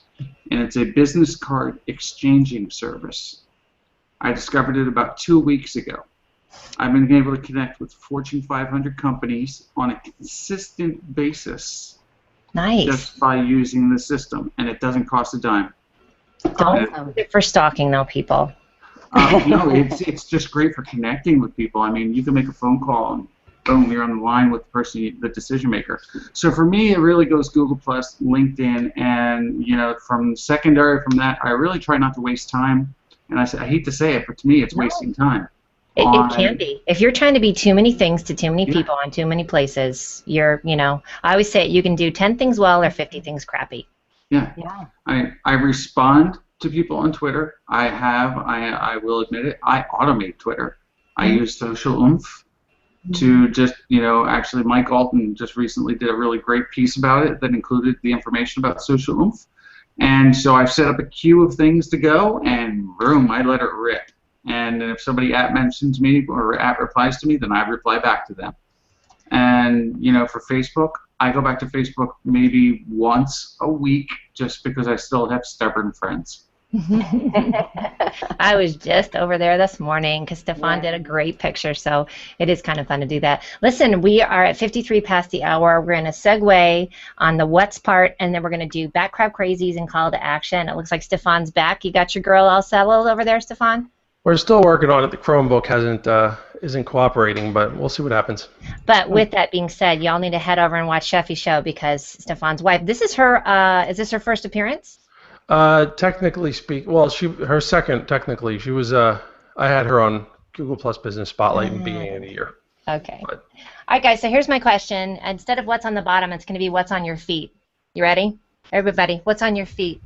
and it's a business card exchanging service. I discovered it about 2 weeks ago. I've been able to connect with Fortune 500 companies on a consistent basis. Nice. Just by using the system, and it doesn't cost a dime. Don't use it for stalking, though, people. No, it's just great for connecting with people. I mean, you can make a phone call and boom, you're on the line with the person, the decision maker. So for me, it really goes Google Plus, LinkedIn, and from secondary from that, I really try not to waste time. And I hate to say it, but to me, it's wasting time. It can be. If you're trying to be too many things to too many people in too many places, I always say you can do 10 things well or 50 things crappy. Yeah. I respond to people on Twitter. I will admit it, I automate Twitter. I use Social Oomph to just, actually Mike Alton just recently did a really great piece about it that included the information about Social Oomph. And so I've set up a queue of things to go, and boom, I let it rip. And if somebody mentions me or replies to me, then I reply back to them. And, for Facebook, I go back to Facebook maybe once a week just because I still have stubborn friends. I was just over there this morning because Stefan did a great picture, so it is kind of fun to do that. Listen, we are at 53 past the hour. We're going to segue on the what's part, and then we're going to do back crab crazies and call to action. It looks like Stefan's back. You got your girl all settled over there, Stefan? We're still working on it. The Chromebook isn't cooperating, but we'll see what happens. But with that being said, y'all need to head over and watch Sheffy's show because Stefan's wife. This is her. Is this her first appearance? Technically speak, well, her second. Technically, she was. I had her on Google Plus Business Spotlight in the beginning of the year. Okay. All right, guys. So here's my question. Instead of what's on the bottom, it's going to be what's on your feet. You ready? Everybody, what's on your feet?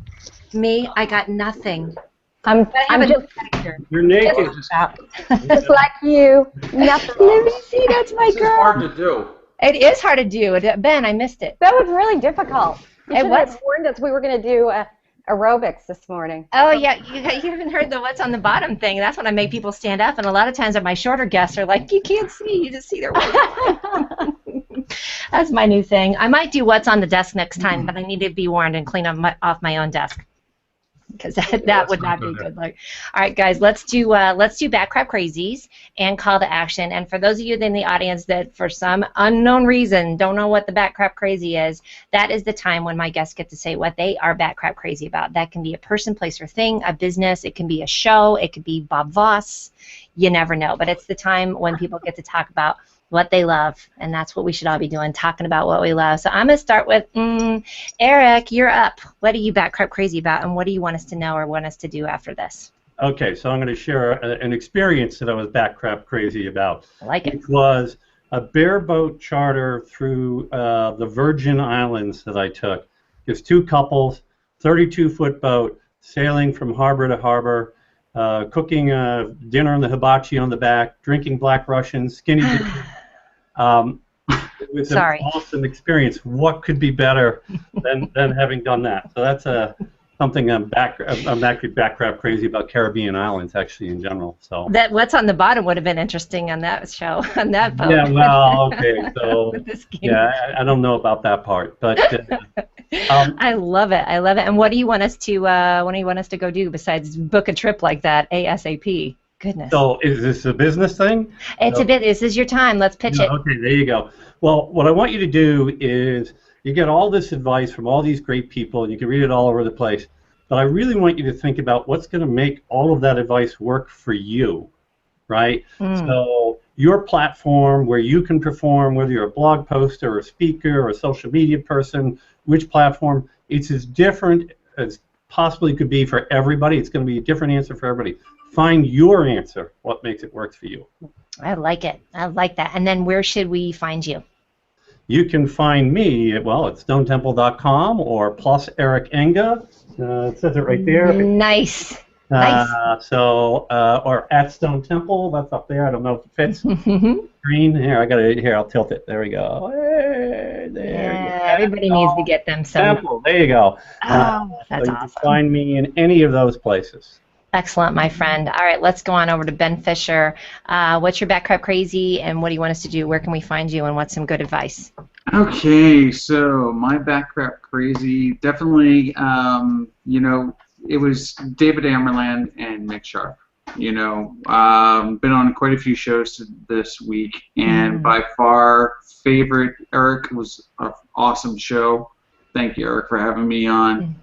Me, I got nothing. I'm just You're naked. just like you. Nothing. Let me see. That's my This is girl. hard to do. It is hard to do. Ben, I missed it. That was really difficult. You It should was. have warned us we were going to do aerobics this morning. Oh yeah, you haven't heard the what's on the bottom thing. That's when I make people stand up, and a lot of times my shorter guests are like, you can't see, you just see their waist. That's my new thing. I might do what's on the desk next time, but I need to be warned and clean off my own desk, because that would not be good. Like, all right, guys, let's do Bat Crap Crazies and call to action. And for those of you in the audience that for some unknown reason don't know what the Bat Crap Crazy is, that is the time when my guests get to say what they are Bat Crap Crazy about. That can be a person, place, or thing, a business. It can be a show. It could be Bob Voss. You never know. But it's the time when people get to talk about what they love, and that's what we should all be doing, talking about what we love. So I'm going to start with Eric, you're up. What are you Bat Crap Crazy about, and what do you want us to know or want us to do after this? Okay, so I'm going to share an experience that I was Bat Crap Crazy about. I like it. It was a bareboat charter through the Virgin Islands that I took. There's two couples, 32-foot boat, sailing from harbor to harbor, cooking dinner on the hibachi on the back, drinking Black Russian, skinny dipping. It was an awesome experience. What could be better than having done that? So that's something I'm actually Bat Crap Crazy about Caribbean islands actually in general. So that what's on the bottom would have been interesting on that show, on that boat. Yeah, well, okay, so yeah, I don't know about that part, but I love it. I love it. And what do you want us to go do besides book a trip like that ASAP? Goodness. So is this a business thing? It's a bit. This is your time. Let's pitch it. Okay, there you go. Well, what I want you to do is you get all this advice from all these great people, and you can read it all over the place. But I really want you to think about what's going to make all of that advice work for you, right? So your platform where you can perform, whether you're a blog poster or a speaker or a social media person, which platform, it's as different as possibly could be for everybody. It's going to be a different answer for everybody. Find your answer, what makes it work for you. I like it. I like that. And then where should we find you? You can find me at stonetemple.com or plus Eric Enga. It says it right there. Nice. Or at Stone Temple, that's up there. I don't know if it fits. Green. Here, I'll tilt it. There we go. Hey, everybody needs to get them. Temple. There you go. That's so awesome. You can find me in any of those places. Excellent, my friend. All right, let's go on over to Ben Fisher. What's your Bat Crap Crazy, and what do you want us to do? Where can we find you, and what's some good advice? Okay, so my Bat Crap Crazy, definitely, it was David Amerland and Mick Sharp. Been on quite a few shows this week, and by far favorite, Eric, was an awesome show. Thank you, Eric, for having me on.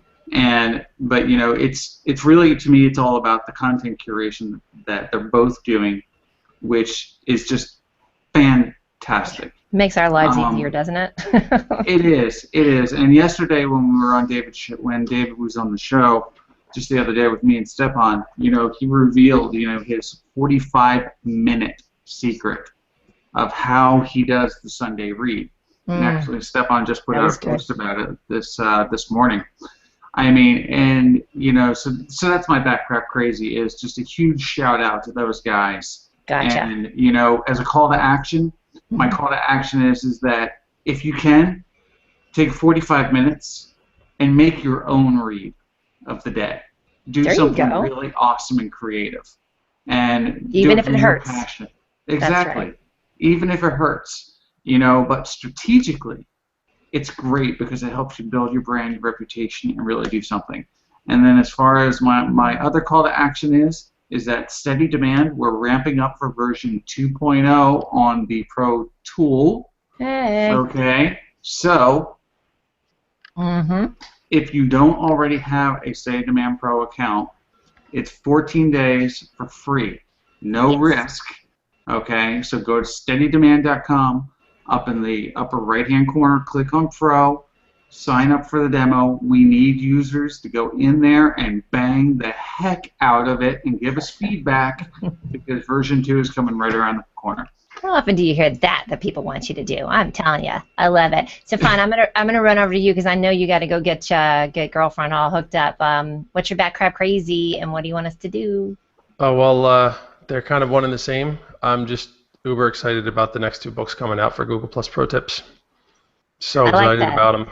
But it's really, to me, it's all about the content curation that they're both doing, which is just fantastic. Makes our lives easier, doesn't it? It is. And yesterday when we were on when David was on the show, just the other day with me and Stepan, he revealed, his 45-minute secret of how he does the Sunday read. And actually, Stepan just put out a post about it this morning. I mean, and so that's my Bat Crap Crazy, is just a huge shout out to those guys. Gotcha. And as a call to action, my call to action is that if you can, take 45 minutes and make your own read of the day. Do something really awesome and creative, and even if it hurts. Passion. Exactly. Right. Even if it hurts, but strategically, it's great because it helps you build your brand, your reputation, and really do something. And then as far as my other call to action is that steady demand. We're ramping up for version 2.0 on the Pro Tool. Hey. Okay. So if you don't already have a Steady Demand Pro account, it's 14 days for free. No risk. Okay. So go to steadydemand.com. Up in the upper right-hand corner, click on Pro, sign up for the demo. We need users to go in there and bang the heck out of it and give us feedback because version 2 is coming right around the corner. How often do you hear that people want you to do? I'm telling you, I love it. Stefan, I'm gonna run over to you because I know you got to go get girlfriend all hooked up. What's your back crab crazy, and what do you want us to do? Oh well, they're kind of one and the same. I'm just uber excited about the next 2 books coming out for Google Plus Pro Tips. So excited about them,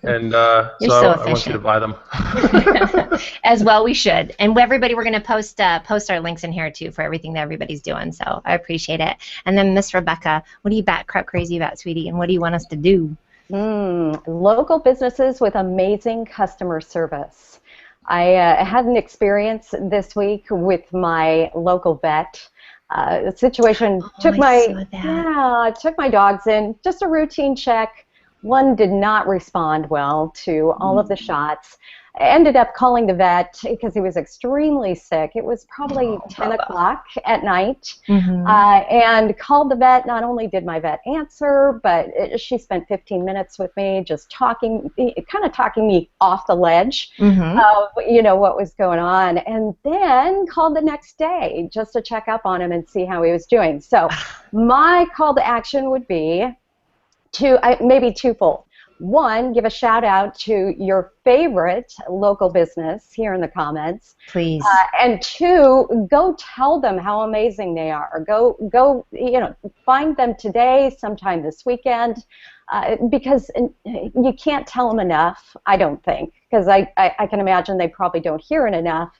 and so I want you to buy them. As well, we should. And everybody, we're going to post our links in here too for everything that everybody's doing. So I appreciate it. And then Miss Rebecca, what are you bat crap crazy about, sweetie? And what do you want us to do? Local businesses with amazing customer service. I had an experience this week with my local vet. The situation took my dogs in, just a routine check. One did not respond well to all of the shots. I ended up calling the vet because he was extremely sick. It was probably 10 o'clock at night, and called the vet. Not only did my vet answer, but she spent 15 minutes with me just talking me off the ledge of, what was going on, and then called the next day just to check up on him and see how he was doing. So my call to action would be maybe twofold. One, give a shout out to your favorite local business here in the comments. Please. And two, go tell them how amazing they are. Go, find them today, sometime this weekend, because you can't tell them enough, I don't think, because I can imagine they probably don't hear it enough,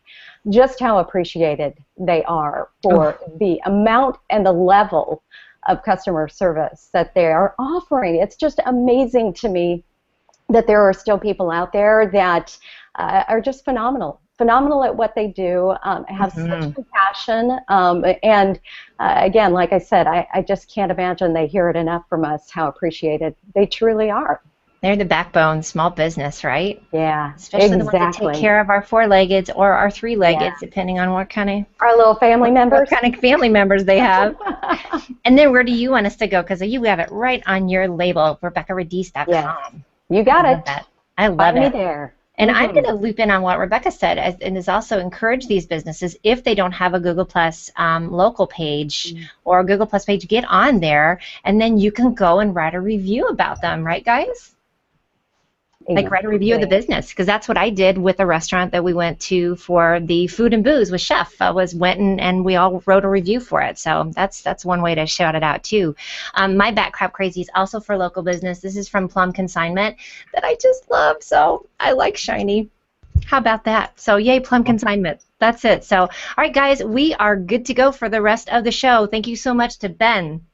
just how appreciated they are for the amount and the level of customer service that they are offering. It's just amazing to me that there are still people out there that are just phenomenal at what they do, have such compassion, and again, like I said, I just can't imagine they hear it enough from us how appreciated they truly are. They're the backbone, small business, right? Yeah, especially the ones that take care of our 4-leggeds or our 3-leggeds, depending on what kind of our little family members. What kind of family members they have. And then where do you want us to go? Because you have it right on your label, RebeccaRadice.com. Yes. You got it. I love Find it. me there. And I'm going to loop in on what Rebecca said, and is also encourage these businesses, if they don't have a Google Plus local page or a Google Plus page, get on there, and then you can go and write a review about them, right, guys? Like write a review of the business, because that's what I did with a restaurant that we went to for the food and booze with Chef. I went and we all wrote a review for it. So that's one way to shout it out too. My Bat Crap Crazy is also for local business. This is from Plum Consignment that I just love. So I like shiny. How about that? So yay, Plum Consignment. That's it. So all right, guys, we are good to go for the rest of the show. Thank you so much to Ben,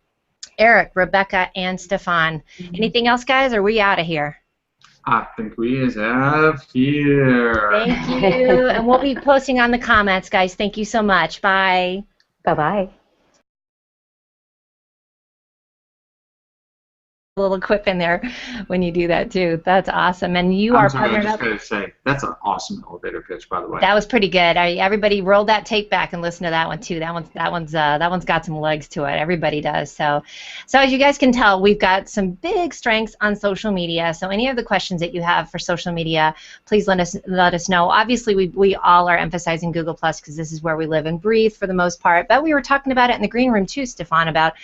Eric, Rebecca, and Stefan. Anything else, guys? Or are we out of here? I think we is out of here. Thank you. And we'll be posting on the comments, guys. Thank you so much. Bye. Bye-bye. A little quip in there when you do that too. That's awesome. And you are partnered up. I just gotta say, that's an awesome elevator pitch, by the way. That was pretty good. Everybody roll that tape back and listen to that one too. That one's got some legs to it. Everybody does. So as you guys can tell, we've got some big strengths on social media. So any of the questions that you have for social media, please let us know. Obviously, we all are emphasizing Google Plus because this is where we live and breathe for the most part. But we were talking about it in the green room too, Stefan, about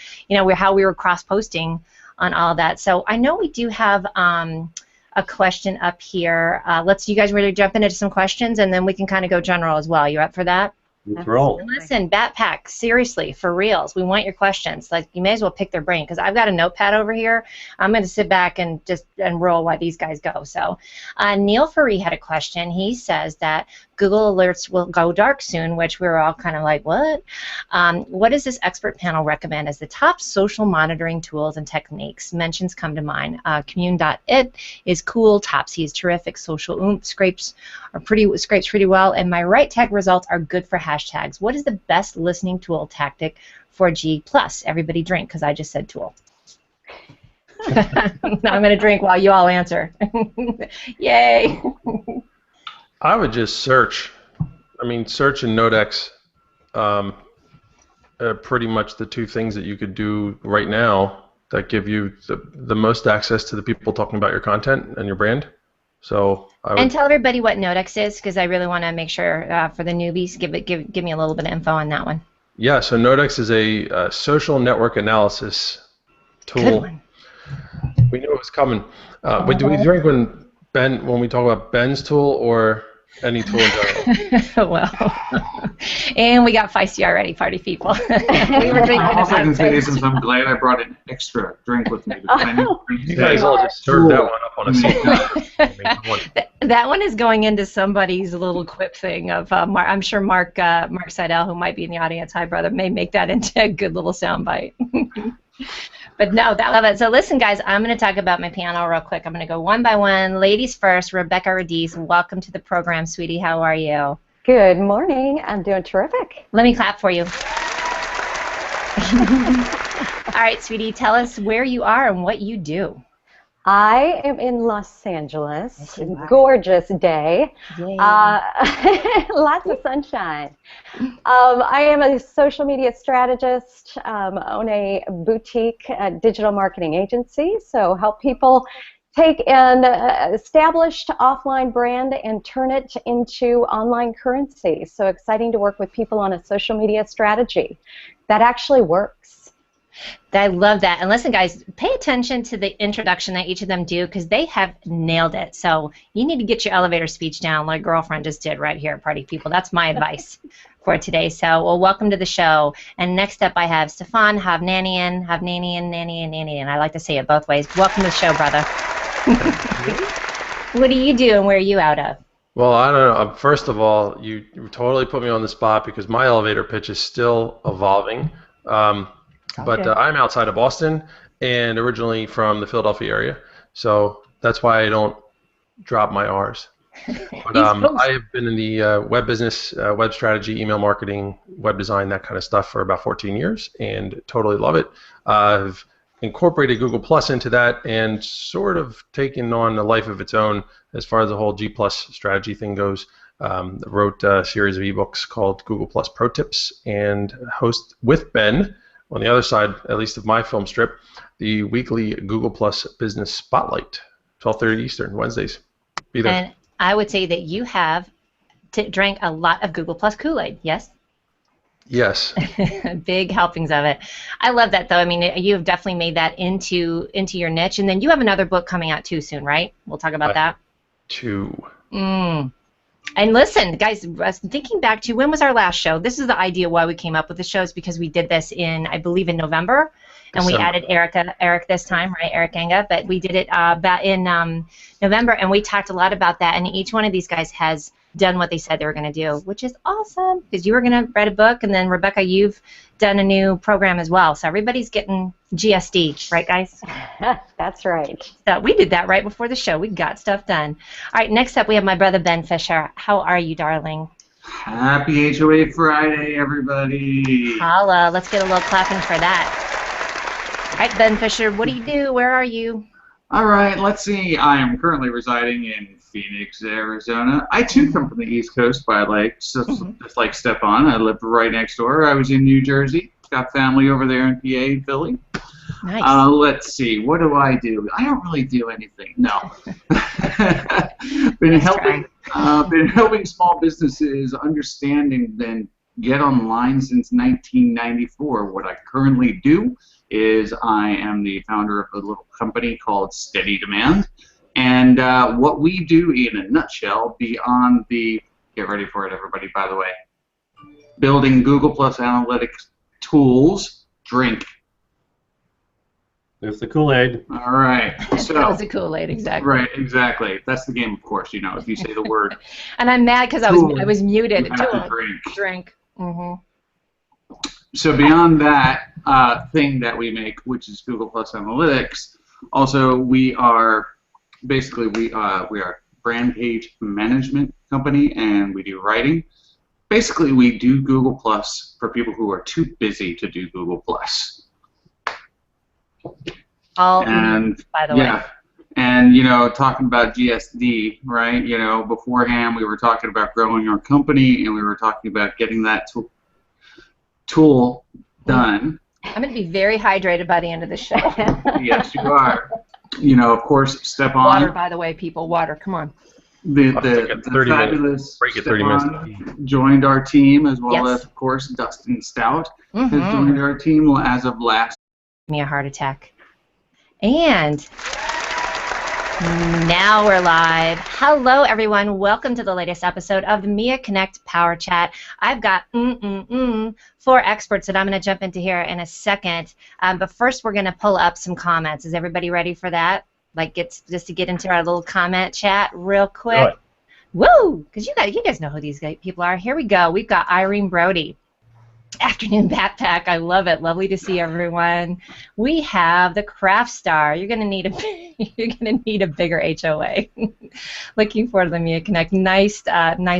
how we were cross-posting on all that. So I know we do have a question up here. You guys ready to jump into some questions, and then we can kind of go general as well. You up for that? Let's roll. Listen, Batpack, seriously, for reals, we want your questions. Like, you may as well pick their brain, because I've got a notepad over here. I'm going to sit back and roll while these guys go. So Neil Faree had a question. He says that Google Alerts will go dark soon, which we were all kind of like, what? What does this expert panel recommend as the top social monitoring tools and techniques? Mentions come to mind. Commune.it is cool. Topsy is terrific. Social Oomph scrapes pretty well. And my right tag results are good for hashtags. What is the best listening tool tactic for G+? Everybody drink, because I just said tool. Now I'm going to drink while you all answer. Yay. I would just search. I mean, search and Nodex are pretty much the two things that you could do right now that give you the most access to the people talking about your content and your brand. So and tell everybody what Nodex is, because I really want to make sure for the newbies, give me a little bit of info on that one. Yeah, so Nodex is a social network analysis tool. Good one. We knew it was coming. But do we drink when we talk about Ben's tool or any tool in general? Well, and we got feisty already, party people. We were drinking All I can about say this. is I'm glad I brought an extra drink with me. Because I knew You guys all just served that one up on a seat. That one is going into somebody's little quip thing of I'm sure Mark Seidel, who might be in the audience, hi brother, may make that into a good little soundbite. But no, that love it. So listen, guys, I'm going to talk about my panel real quick. I'm going to go one by one. Ladies first, Rebecca Radice, welcome to the program, sweetie. How are you? Good morning. I'm doing terrific. Let me clap for you. All right, sweetie, tell us where you are and what you do. I am in Los Angeles. Yes, you are. Gorgeous day. Yay. Lots of sunshine. I am a social media strategist, own a boutique digital marketing agency, so help people take an established offline brand and turn it into online currency. So exciting to work with people on a social media strategy that actually works. I love that. And listen, guys, pay attention to the introduction that each of them do because they have nailed it. So you need to get your elevator speech down like Girlfriend just did right here at Party People. That's my advice for today. So, well, welcome to the show. And next up I have Stefan Hovnanian. I like to say it both ways. Welcome to the show, brother. What do you do and where are you out of? Well, I don't know. First of all, you totally put me on the spot because my elevator pitch is still evolving. But I'm outside of Boston and originally from the Philadelphia area, so that's why I don't drop my R's. But I have been in the web business, web strategy, email marketing, web design, that kind of stuff for about 14 years and totally love it. I've incorporated Google Plus into that and sort of taken on a life of its own as far as the whole G Plus strategy thing goes. Wrote a series of ebooks called Google Plus Pro Tips and host with Ben, on the other side, at least of my film strip, the weekly Google Plus Business Spotlight, 12:30 Eastern, Wednesdays. Be there. And I would say that you have drank a lot of Google Plus Kool-Aid, yes? Yes. Big helpings of it. I love that, though. I mean, you've definitely made that into your niche. And then you have another book coming out, too, soon, right? We'll talk about that. Two. And listen, guys, thinking back to when was our last show? This is the idea why we came up with the shows because we did this in, I believe, in November, and we added Eric this time, right? Eric Enga, but we did it in November, and we talked a lot about that. And each one of these guys has done what they said they were going to do, which is awesome because you were going to write a book, and then Rebecca, you've done a new program as well. So everybody's getting GSD, right, guys? That's right. So we did that right before the show. We got stuff done. All right, next up we have my brother Ben Fisher. How are you, darling? Happy HOA Friday, everybody. Holla. Let's get a little clapping for that. All right, Ben Fisher, what do you do? Where are you? All right, let's see. I am currently residing in Phoenix, Arizona. I, too, come from the East Coast by lake, just like Stefan. I lived right next door. I was in New Jersey. Got family over there in PA, Philly. Nice. Let's see. What do? I don't really do anything. No. Been helping small businesses understand and then get online since 1994. What I currently do is I am the founder of a little company called Steady Demand. And what we do in a nutshell, beyond the, get ready for it, everybody, by the way, building Google Plus Analytics tools, drink. There's the Kool-Aid. All right. So, that was the Kool-Aid, exactly. Right, exactly. That's the game, of course, you know, if you say the word. And I'm mad because I was muted. You have to Drink. Mm-hmm. So beyond that thing that we make, which is Google Plus Analytics, also we are basically we are brand page management company, and we do writing. Basically, we do Google Plus for people who are too busy to do Google Plus. By the way. Yeah, and you know, talking about GSD, right? You know, beforehand we were talking about growing our company, and we were talking about getting that tool done. I'm going to be very hydrated by the end of the show. Yes, you are. You know, of course, Stefan. Water, by the way, people. Water. Come on. The 30 fabulous break it 30 minutes. Stefan joined our team, as well Yes. as, of course, Dustin Stout has joined our team as of last. Me a heart attack. And now we're live. Hello, everyone. Welcome to the latest episode of the Mia Connect Power Chat. I've got four experts that I'm going to jump into here in a second. But first, we're going to pull up some comments. Is everybody ready for that? Just to get into our little comment chat real quick. Woo! Because you guys know who these people are. Here we go. We've got Irene Brody. Afternoon backpack. I love it. Lovely to see everyone. We have the Craft Star. You're gonna need a bigger HOA. Looking forward to the Mia Connect. Nice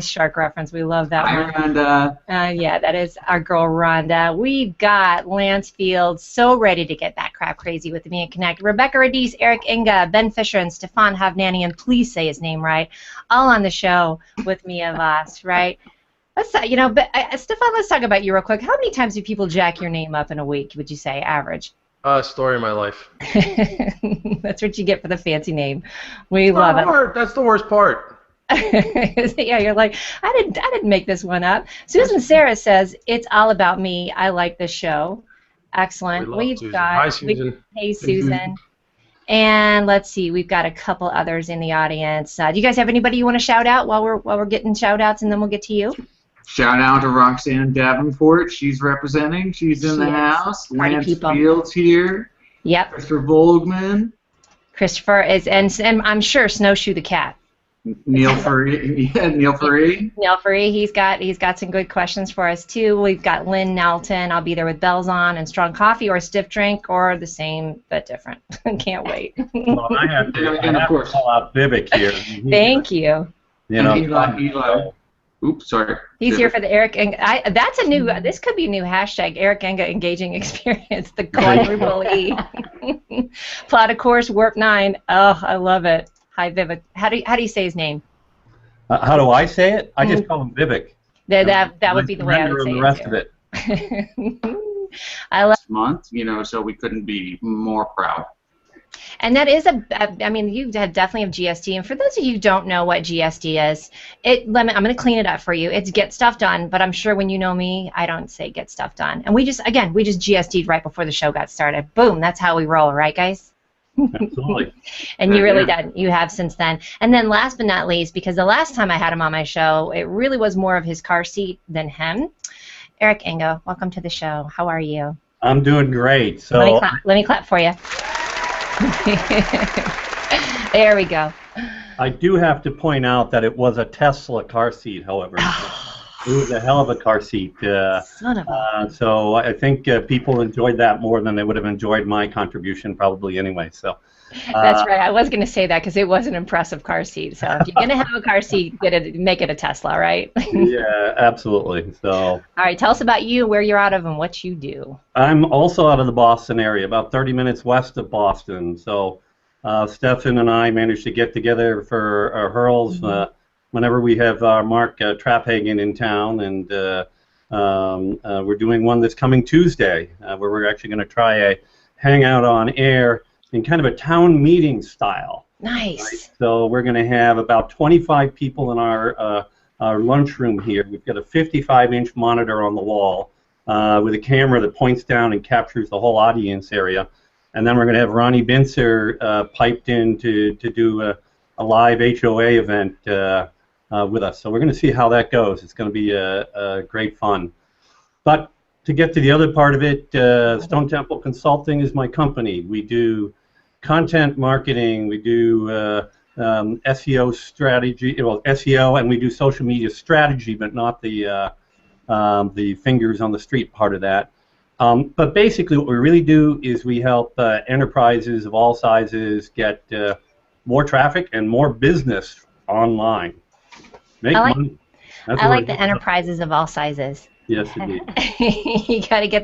shark reference. We love that one. Rhonda. Yeah, that is our girl Rhonda. We've got Lance Field, so ready to get that crap crazy with the Mia Connect. Rebecca Radice, Eric Inga, Ben Fisher, and Stefan Havnanian. Please say his name right. All on the show with Mia Voss, right? Let's Stefan, let's talk about you real quick. How many times do people jack your name up in a week, would you say, average? Story of my life. That's what you get for the fancy name. We love it. That's the worst part. Yeah, you're like, I didn't make this one up. Susan Sarah says, it's all about me. I like this show. Excellent. Hi, Susan. Hey, Susan. And let's see, we've got a couple others in the audience. Do you guys have anybody you want to shout out while we're getting shout outs, and then we'll get to you? Shout out to Roxanne Davenport. She's representing. She's in the house. Lance Fields here. Yep. Christopher Volgman. Christopher is, and I'm sure Snowshoe the cat. Neil Faree. Yeah, Neil Faree. Neil Faree. He's got some good questions for us too. We've got Lynn Nelton. I'll be there with bells on and strong coffee or stiff drink or the same but different. Can't wait. Well, I have to call out Vivek here. Thank you. You know, Eli. Oops, sorry. He's here for the Eric Enga. That's a new. This could be a new hashtag. Eric Enga engaging experience. The quadruple E. Plot a course. Warp 9. Oh, I love it. Hi, Vivek. How do you say his name? How do I say it? I just call him Vivek. That would be the way I would say the rest of it. I love month, so we couldn't be more proud. And that is I mean, you definitely have GSD. And for those of you who don't know what GSD is, I'm going to clean it up for you. It's get stuff done, but I'm sure when you know me, I don't say get stuff done. And we just GSD'd right before the show got started. Boom, that's how we roll, right, guys? Absolutely. And you really did. You have since then. And then last but not least, because the last time I had him on my show, it really was more of his car seat than him. Eric Enga, welcome to the show. How are you? I'm doing great. So let me clap for you. There we go. I do have to point out that it was a Tesla car seat, however. It was a hell of a car seat. Son of a... So I think people enjoyed that more than they would have enjoyed my contribution probably anyway. So that's right. I was going to say that because it was an impressive car seat. So if you're going to have a car seat, make it a Tesla, right? Yeah, absolutely. So. All right. Tell us about you, where you're out of, and what you do. I'm also out of the Boston area, about 30 minutes west of Boston. So Stefan and I managed to get together for our hurls whenever we have Mark Traphagen in town, and we're doing one this coming Tuesday where we're actually going to try a hangout on air in kind of a town meeting style. Nice. Right? So we're going to have about 25 people in our lunchroom here. We've got a 55-inch monitor on the wall with a camera that points down and captures the whole audience area. And then we're going to have Ronnie Binzer piped in to do a live HOA event with us. So we're going to see how that goes. It's going to be great fun. But to get to the other part of it, Stone Temple Consulting is my company. We do content marketing, we do SEO strategy, well, SEO, and we do social media strategy, but not the fingers on the street part of that. But basically what we really do is we help enterprises of all sizes get more traffic and more business online. Make money. I like the enterprises of all sizes. Yes, indeed. You got to get the